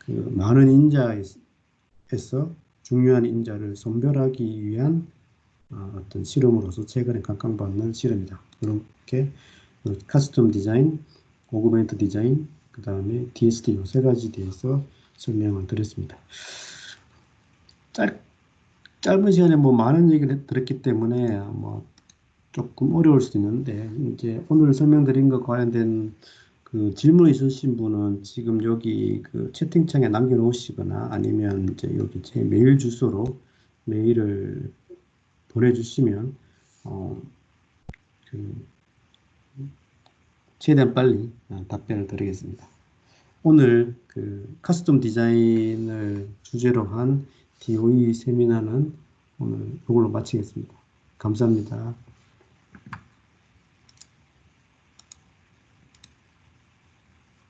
많은 인자에서 중요한 인자를 선별하기 위한 어떤 실험으로서 최근에 각광받는 실험이다. 이렇게 카스텀 디자인, 오그멘트 디자인, 그 다음에 DSD 이 세 가지 대해서 설명을 드렸습니다. 짧은 시간에 많은 얘기를 들었기 때문에 조금 어려울 수도 있는데, 이제 오늘 설명드린 것 관련된 질문 있으신 분은 지금 여기 채팅창에 남겨놓으시거나 아니면 이제 여기 제 메일 주소로 메일을 보내주시면 최대한 빨리 답변을 드리겠습니다. 오늘 카스텀 디자인을 주제로 한 DOE 세미나는 오늘 이걸로 마치겠습니다. 감사합니다.